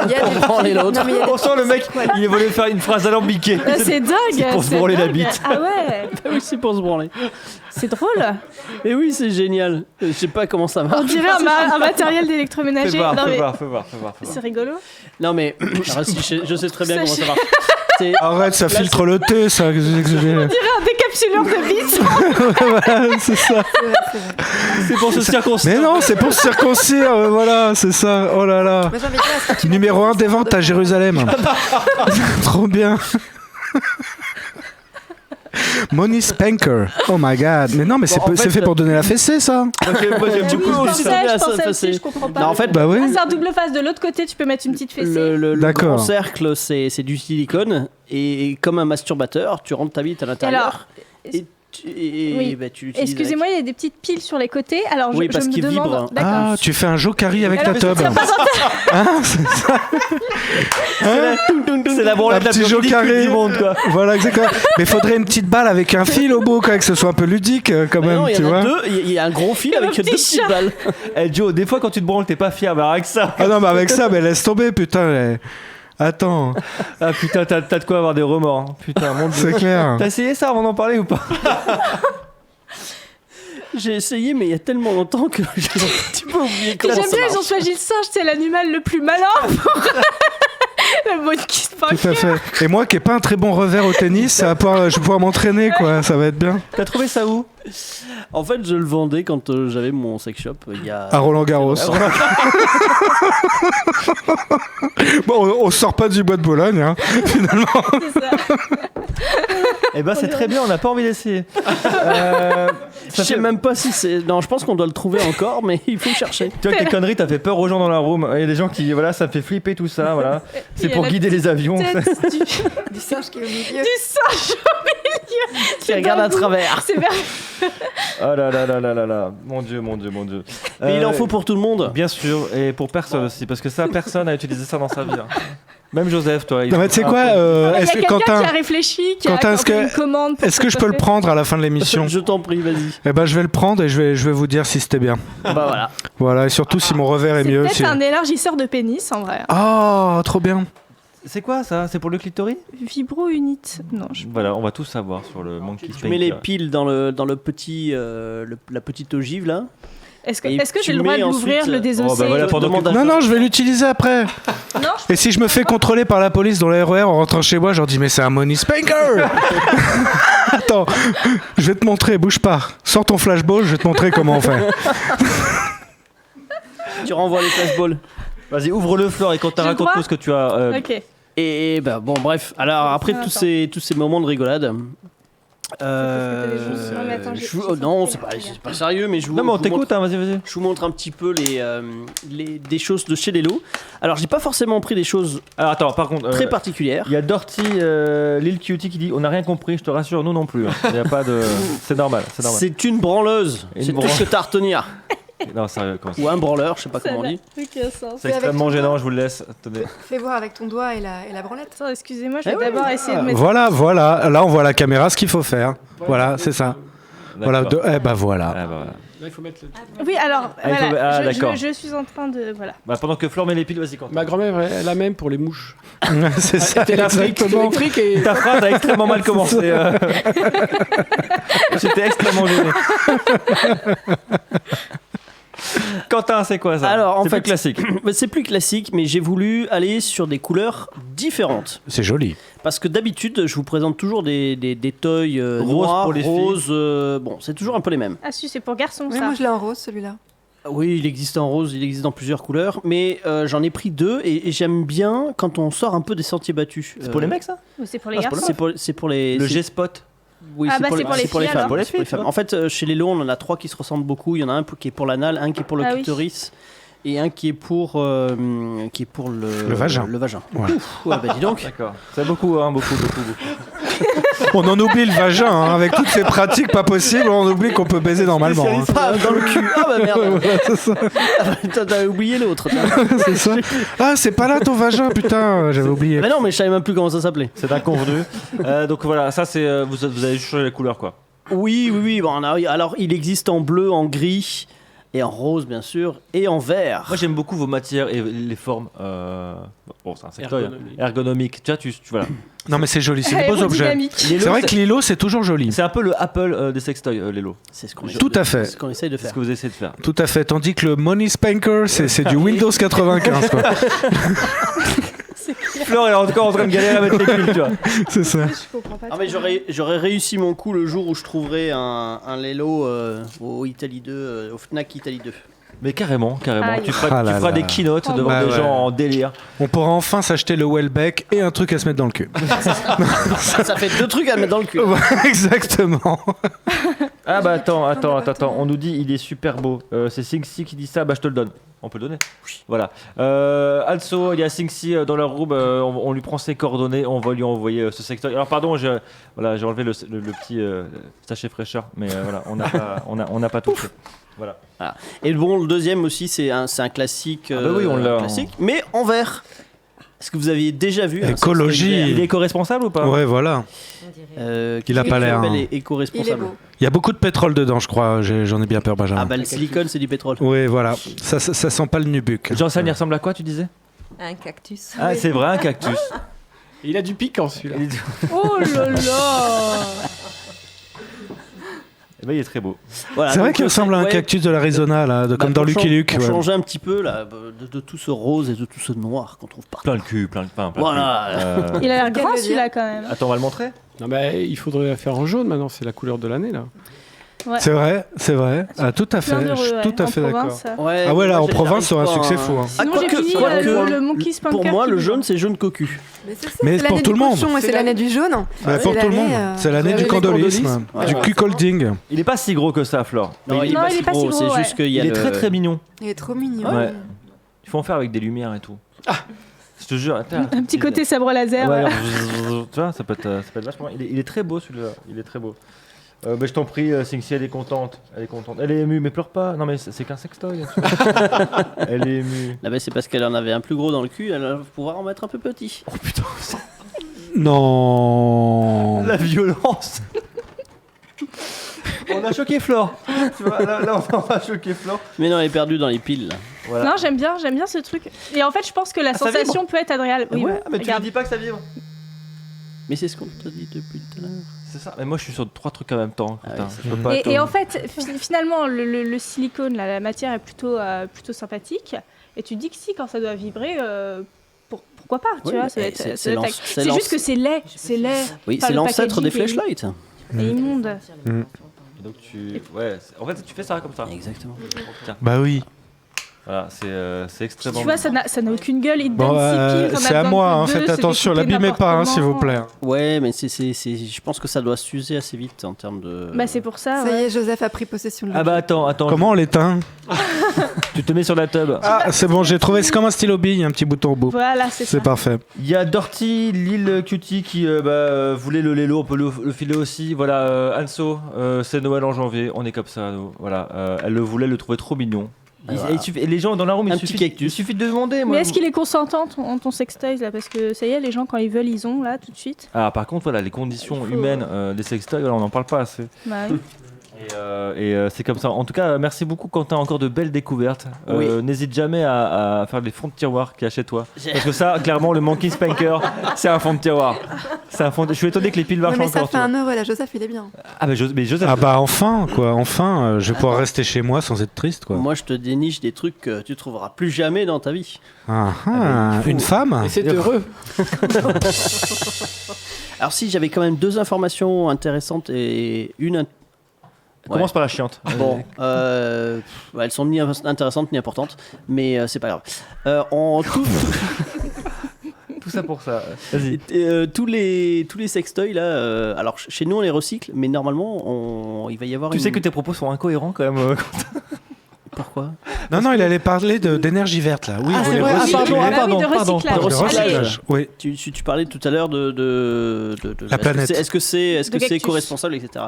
Il y a des branler l'autre. On sent le mec, il voulait faire une phrase alambiquée. C'est dingue. C'est pour se branler la bite. Ah ouais. Oui, c'est pour se branler. C'est drôle. Mais oui, c'est génial. Je sais pas comment ça marche. On dirait un matériel d'électroménager. Fais voir. C'est rigolo. Non mais je sais très bien comment ça marche. Arrête, ça filtre le thé, ça. On dirait un décapsuleur de bites. Voilà, c'est ça. C'est pour se circoncire. Mais non, c'est pour se circoncire. Voilà, c'est ça. Oh là là. Moi, j'ai envie de dire, est-ce que tu Numéro 1 des ventes à Jérusalem. Trop bien. Money Spanker. Oh my god. Mais non, mais c'est fait pour donner la fessée, ça. Moi j'aime beaucoup Je pensais aussi, je comprends pas. Non, en fait, bah oui. C'est un double face. De l'autre côté, tu peux mettre une petite fessée. Le D'accord. grand cercle, c'est du silicone. Et comme un masturbateur, tu rentres ta bite à l'intérieur. Oui. Tu l'utilises. Excusez-moi, il y a des petites piles sur les côtés. Alors Oui, parce je me qu'il demande. vibre. D'accord. Ah, tu fais un jokari avec ta tub. Ah, c'est ça. C'est la branlette la petit plus jeu ridicule carré. du monde, quoi. Voilà, exactement. Mais faudrait une petite balle avec un fil au bout, quoi, que ce soit un peu ludique, quand même, Non, il tu y en vois. a deux. Il y a un gros fil avec deux petites balles. Eh Joe, des fois quand tu te branles, t'es pas fier, mais avec ça. Ah non, mais avec ça, mais laisse tomber, putain. Attends, Ah putain, t'as de quoi avoir des remords. Hein. Putain, mon dieu. c'est clair. T'as essayé ça avant d'en parler ou pas? J'ai essayé, mais il y a tellement longtemps que j'ai un petit peu oublié comment J'aime ça bien, ils ont marche. choisi le singe, c'est l'animal le plus malin pour le Monkey Spanker. Tout à fait. Et moi qui n'ai pas un très bon revers au tennis, je vais pouvoir m'entraîner, quoi. Ça va être bien. T'as trouvé ça où? En fait, je le vendais quand j'avais mon sex shop. Il y a... À Roland-Garros. Bon, on sort pas du bois de Bologne, hein, finalement. C'est ça. Eh ben, c'est très bien, on n'a pas envie d'essayer. Je sais même pas si c'est... Non, je pense qu'on doit le trouver encore, mais il faut chercher. Tu vois que tes conneries, t'as fait peur aux gens dans la room. Il y a des gens qui, voilà, ça me fait flipper tout ça, voilà. C'est pour guider les avions. Du singe qui est au milieu. Du singe au milieu. Qui regarde à travers. C'est vrai. Oh là là là là là là. Mon Dieu, mon Dieu, mon Dieu. Mais il en faut pour tout le monde. Bien sûr, et pour personne aussi, parce que ça, personne n'a utilisé ça dans sa vie. Hein. Même Joseph, toi. Non, mais tu sais quoi, Il y a quelqu'un Quentin, qui a réfléchi, qui Quentin, a fait une commande. est-ce que je peux le prendre à la fin de l'émission? Je t'en prie, vas-y. Eh ben, je vais le prendre et je vais vous dire si c'était bien. Bah voilà. Voilà, et surtout si mon revers est mieux. C'est peut-être un élargisseur de pénis, en vrai. Oh, trop bien. C'est quoi ça? C'est pour le clitoris? Vibro-unit. Non, Voilà, on va tout savoir sur le Monkey Spanker. Tu mets les piles dans le petit, la petite ogive là. Est-ce que j'ai le droit de l'ouvrir, le désosser? Oh, bah voilà, Non, je vais l'utiliser après. Non, Et si je me fais contrôler par la police dans l'RER en rentrant chez moi, je leur dis mais c'est un money spanker. Attends, je vais te montrer, bouge pas. Sors ton flashball, je vais te montrer comment on fait. Tu renvoies les flashballs. Vas-y, ouvre-le, Flore, et quand tu racontes tout ce que tu as. Ok. Et bah bon, bref. Alors après tous ces moments de rigolade. Non, c'est pas sérieux, mais je vous. Non, mais on vous t'écoute, montre, hein, vas-y. je vous montre un petit peu des choses de chez Lelo. Alors, j'ai pas forcément pris des choses Alors attends, par contre. très particulières. Il y a Dorty, Lil Cutie qui dit on n'a rien compris, je te rassure, nous non plus. Il y a pas de. C'est normal, c'est normal. C'est une branleuse. C'est tout ce que t'as à retenir. Non, sérieux, comment ça? Ou un branleur, je sais pas comment on dit. C'est extrêmement gênant, je vous le laisse. Attendez. Fais voir avec ton doigt et la branlette. Attends, excusez-moi, je vais d'abord essayer de mettre. Voilà. Là, on voit la caméra, ce qu'il faut faire. Voilà, c'est ça. Voilà. Eh ben voilà. Ah, bah, voilà. Là, il faut mettre le... Oui, alors, il faut- voilà, d'accord. je suis en train de. Voilà. Bah, pendant que Flore met les piles, vas-y, quand. Ma grand-mère, elle a même pour les mouches. C'est ça, exactement. Électrique et... Ta phrase a extrêmement mal commencé. J'étais extrêmement gêné. Quentin, c'est quoi ça? Alors, en c'est fait, plus classique. C'est plus classique, mais j'ai voulu aller sur des couleurs différentes. C'est joli. Parce que d'habitude, je vous présente toujours des toys noirs, pour les filles. roses. Bon, c'est toujours un peu les mêmes. Ah, si, c'est pour garçons, Oui, ça. moi je l'ai en rose celui-là. Oui, il existe en rose, il existe dans plusieurs couleurs, mais j'en ai pris deux et j'aime bien quand on sort un peu des sentiers battus. C'est pour les mecs, ça? Ou c'est pour les Ah, garçons? C'est pour les. Le c'est- G-Spot. Oui, Ah, c'est bah, pour c'est les pour les c'est filles, alors. femmes. Pour les C'est pour les filles, femmes. En fait, chez les Lelo, on en a trois qui se ressemblent beaucoup. Il y en a un qui est pour l'anal, un qui est pour le Ah oui. clitoris et un qui est pour le vagin. Le vagin. Ouais. Ouf, ouais, bah dis donc. D'accord. C'est beaucoup, hein, beaucoup. On en oublie le vagin, hein. Avec toutes ces pratiques pas possibles, on oublie qu'on peut baiser normalement. Hein. Ah, dans le cul. Ah bah merde. Voilà, c'est ça. T'as oublié l'autre. C'est ça. Ah, c'est pas là ton vagin, putain, j'avais oublié. Mais non, mais je savais même plus comment ça s'appelait. C'est un convenu. Donc voilà, ça c'est. Vous avez juste changé les couleurs, quoi. Oui. Bon, alors, il existe en bleu, en gris et en rose, bien sûr, et en vert. Moi j'aime beaucoup vos matières et les formes. Bon, c'est un secteur ergonomique. Tu vois, tu voilà. Non, mais c'est joli, c'est des beaux objets. Aérodynamique. C'est vrai que Lilo, c'est toujours joli. C'est un peu le Apple des sextoys, Lelo. C'est ce qu'on Tout à fait. C'est ce qu'on essaye de C'est faire. ce que vous essayez de faire. Tout à fait. Tandis que le Money Spanker, c'est du Windows 95, quoi. Flore est encore en train de galérer à mettre les piles, tu vois. C'est ça. Je comprends pas. Ah mais j'aurais réussi mon coup le jour où je trouverai un Lelo au Italie 2, au Fnac Italie 2. Mais carrément. Aïe. Tu feras Ah là des là. keynotes devant Bah des ouais. gens en délire. On pourra enfin s'acheter le Welbeck et un truc à se mettre dans le cul. Ça fait deux trucs à mettre dans le cul. Exactement. Ah bah attends. On nous dit il est super beau. C'est Singsi qui dit ça, bah je te le donne. On peut le donner. Voilà. Also, il y a Singsi dans leur room. On lui prend ses coordonnées. On va lui envoyer ce secteur. Alors pardon, j'ai enlevé le petit sachet fraîcheur, mais voilà, on n'a pas tout fait. Voilà. Et bon, le deuxième aussi, c'est un classique. Ah bah oui, on l'a. Classique, mais en vert. Est-ce que vous aviez déjà vu un Écologie. sextoy Il vert est éco-responsable ou pas? Ouais, voilà. qui Il a pas l'air, s'appelle hein. Il est éco-responsable. beau. Il y a beaucoup de pétrole dedans, je crois. J'en ai bien peur, Benjamin. Ah bah le silicone, c'est du pétrole. Oui, voilà. Ça sent pas le nubuck. Jean-Sal, il ressemble à quoi, tu disais? Un cactus. Ah, c'est vrai, un cactus. Il a du piquant celui-là. Oh là là. Mais il est très beau. Voilà, c'est vrai qu'il ressemble à un cactus de l'Arizona, là, comme dans Lucky Luke. Pour changer un petit peu là, de tout ce rose et de tout ce noir qu'on trouve partout. Plein le cul, plein de pain. Voilà. Il a l'air grand celui-là quand même. Attends, on va le montrer. Non, mais il faudrait la faire en jaune maintenant, c'est la couleur de l'année là. Ouais. C'est vrai. Ah, tout à fait. Je suis tout à fait d'accord. Ah ouais, là, en province, c'est un succès fou. Sinon, j'ai fini le Monkey Spanker. Pour moi, le jaune, c'est jaune cocu. Mais c'est pour tout le monde. C'est l'année du jaune. Pour tout le monde. C'est l'année du candolisme, du cuckolding. Il est pas si gros que ça, Flore. Non, il est pas si gros. C'est juste qu'il y a. Il est très très mignon. Il est trop mignon. Ouais. Il faut en faire avec des lumières et tout. Je te jure. Un petit côté sabre laser. Ouais, tu vois, ça peut être vachement. Il est très beau celui-là. Il est très beau. Je t'en prie, Singsi, elle est contente. Elle est émue, mais pleure pas. Non, mais c'est qu'un sextoy. Elle est émue. Là, c'est parce qu'elle en avait un plus gros dans le cul, elle va pouvoir en mettre un peu petit. Oh putain. Non. La violence. On a choqué Flore. Tu vois, là, on a choqué Flore. Mais non, elle est perdue dans les piles. Là. Voilà. Non, j'aime bien ce truc. Et en fait, je pense que la sensation peut être agréable. Oui, ouais, mais tu ne dis pas que ça vibre. Mais c'est ce qu'on te dit depuis tout à l'heure. C'est ça. Mais moi, je suis sur 3 trucs en même temps. Et en fait, finalement, le silicone, là, la matière est plutôt sympathique. Et tu te dis que si, quand ça doit vibrer, pourquoi pas, tu vois, c'est juste que c'est laid. Oui, c'est l'ancêtre des flashlights. Et immonde. Et donc en fait, tu fais ça comme ça. Exactement. Bah oui. Voilà, c'est extrêmement. Tu vois, ça n'a aucune gueule. Il te donne 6 piles. C'est à moi, faites attention, l'abîmez pas, s'il vous plaît. Ouais, mais je pense que ça doit s'user assez vite en termes de. Bah, c'est pour ça. Ça y est, Joseph a pris possession de l'objet. Ah bah attends. Comment on l'éteint? Tu te mets sur la tub. Ah, c'est bon, j'ai trouvé. C'est comme un stylo bille, il y a un petit bouton au bout. Voilà, c'est ça. C'est parfait. Il y a Dorty, Lil Cutie qui voulait le Lelo, on peut le filer aussi. Voilà, Anso, c'est Noël en janvier, on est comme ça. Nous. Voilà, elle le voulait, le trouvait trop mignon. Voilà. Et les gens dans la room, il suffit de demander. Mais est-ce qu'il est consentant ton sextoys là? Parce que ça y est, les gens quand ils veulent, ils ont là tout de suite. Ah, par contre, voilà, les conditions humaines des sextoys, on n'en parle pas assez. Bah oui. Et c'est comme ça. En tout cas, merci beaucoup Quentin, encore de belles découvertes. Oui. N'hésite jamais à faire les fonds de tiroir qu'il y a chez toi. Parce que ça, clairement, le Monkey Spanker, c'est un fond de tiroir. Je suis étonné que les piles marchent encore. Mais ça fait un heureux là, Joseph, il est bien. Ah, mais Joseph. Ah bah enfin, quoi. Enfin, je vais pouvoir rester chez moi sans être triste, quoi. Moi, je te déniche des trucs que tu trouveras plus jamais dans ta vie. Une femme. Et c'est heureux. Alors si, j'avais quand même 2 informations intéressantes et une. Commence par la chiante. Bon, elles sont ni intéressantes ni importantes, mais c'est pas grave. En tout. Tout ça pour ça. Vas-y. Tous les sextoys là, alors chez nous on les recycle, mais normalement il va y avoir. Tu sais que tes propos sont incohérents quand même. Pourquoi? Non, il allait parler d'énergie verte là. Oui, vous les recyclez. Pardon. De recyclage. Oui. Tu parlais tout à l'heure de la planète. Est-ce que c'est co-responsable, etc.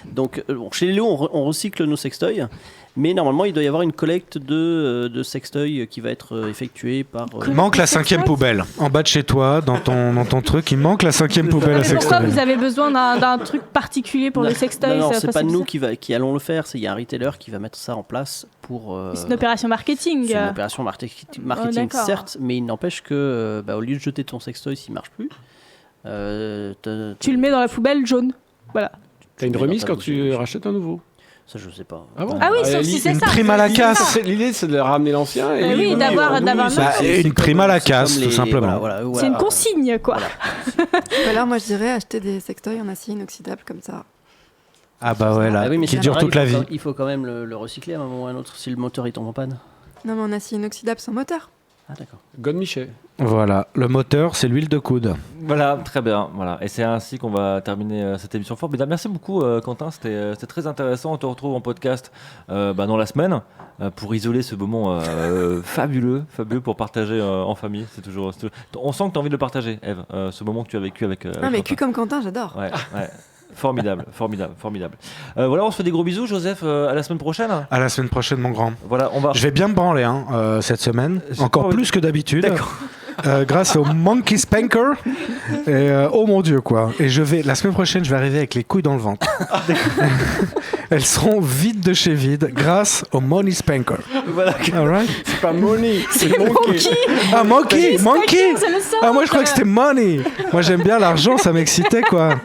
Donc chez Léo, on recycle nos sextoys, mais normalement, il doit y avoir une collecte de sextoys qui va être effectuée par. Il manque la 5e poubelle. En bas de chez toi, dans ton truc, il manque la 5e poubelle à sextoy. Pourquoi vous avez besoin d'un truc particulier pour les sextoys? Non, c'est pas nous qui allons le faire. Il y a un retailer qui va mettre ça en place pour. C'est une opération marketing. C'est une opération marketing, certes, mais il n'empêche que au lieu de jeter ton sextoy s'il marche plus, tu le mets dans la poubelle jaune. Voilà. T'as une remise quand tu rachètes un nouveau? Ça, je sais pas. Ah, bon oui, sauf si c'est une ça. Une prime à la casse. L'idée, c'est de ramener l'ancien. Oui, d'avoir une prime à la casse, tout simplement. Voilà, c'est une consigne, quoi. Alors, moi, je dirais acheter des sextoys en acier inoxydable comme ça. Ah bah ouais, là, qui dure toute la vie. Il faut quand même le recycler à un moment ou à un autre si le moteur il tombe en panne. Non, mais en acier inoxydable sans moteur. Ah d'accord. Godemiché. Voilà, le moteur, c'est l'huile de coude. Voilà, très bien. Voilà. Et c'est ainsi qu'on va terminer cette émission formidable. Merci beaucoup, Quentin. C'était très intéressant. On te retrouve en podcast dans la semaine pour isoler ce moment fabuleux pour partager en famille. C'est toujours. On sent que tu as envie de le partager, Eve, ce moment que tu as vécu avec. Ah, mais cul comme Quentin, j'adore. Ouais. Formidable. Voilà, on se fait des gros bisous, Joseph. À la semaine prochaine. À la semaine prochaine, mon grand. Voilà, Je vais bien me branler cette semaine, encore plus que d'habitude. D'accord. Grâce au Monkey Spanker. Et oh mon Dieu, quoi. Et la semaine prochaine, je vais arriver avec les couilles dans le ventre. Elles seront vides de chez vide grâce au Money Spanker. Voilà. All right. C'est pas Money, c'est Monkey. Ah, Monkey. C'est le sens, Ah, moi je crois que c'était Money. Moi j'aime bien l'argent, ça m'excitait, quoi.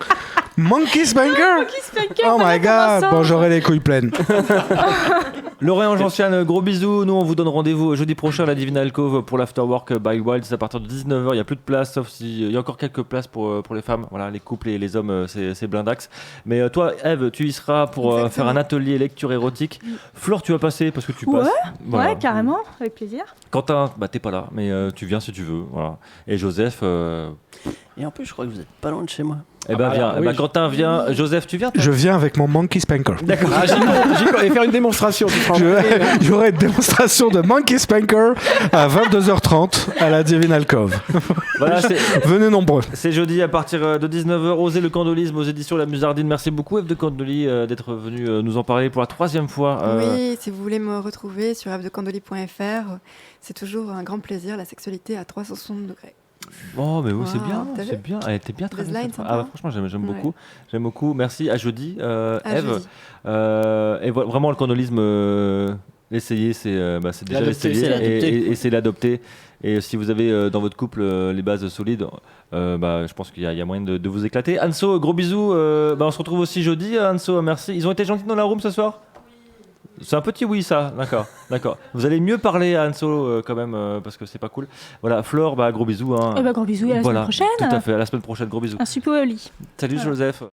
Monkey Spanker. Oh my god, bon, j'aurai les couilles pleines. Lorraine Gentiane, gros bisous. Nous, on vous donne rendez-vous jeudi prochain à la Divine Alcove pour l'Afterwork by Wild. C'est à partir de 19h. Il n'y a plus de place, sauf s'il y a encore quelques places pour les femmes. Voilà, les couples et les hommes, c'est blindax. Mais toi, Eve, tu y seras pour faire un atelier lecture érotique. Flore, tu vas passer parce que tu passes. Ouais, carrément, avec plaisir. Quentin, t'es pas là, mais tu viens si tu veux. Voilà. Et Joseph. Et en plus, je crois que vous êtes pas loin de chez moi. Eh ben, viens. Oui, Quentin, viens. Joseph, tu viens toi? Je viens avec mon Monkey Spanker. D'accord. Et faire une démonstration. J'aurai une démonstration de Monkey Spanker à 22h30 à la Divine Alcove. Voilà, venez nombreux. C'est jeudi à partir de 19h. Osez le candolisme aux éditions La Musardine. Merci beaucoup, Eve de Candoli, d'être venue nous en parler pour la 3e fois. Oui, si vous voulez me retrouver sur evdecandoli.fr, c'est toujours un grand plaisir, la sexualité à 360 degrés. Oh, mais oui, c'est bien. Elle était bien très bien. Franchement, j'aime beaucoup. J'aime beaucoup. Merci. À jeudi, Eve. Et vraiment, le candolisme, l'essayer, c'est déjà l'essayer et c'est l'adopter. Et si vous avez dans votre couple les bases solides, je pense qu'il y a moyen de vous éclater. Anso, gros bisous. On se retrouve aussi jeudi. Anso, merci. Ils ont été gentils dans la room ce soir? C'est un petit oui, ça, d'accord. Vous allez mieux parler à Anso quand même, parce que c'est pas cool. Voilà, Flore, gros bisous. Gros bisous et à la semaine prochaine. Tout à fait, à la semaine prochaine, gros bisous. Un super au lit. Salut Joseph.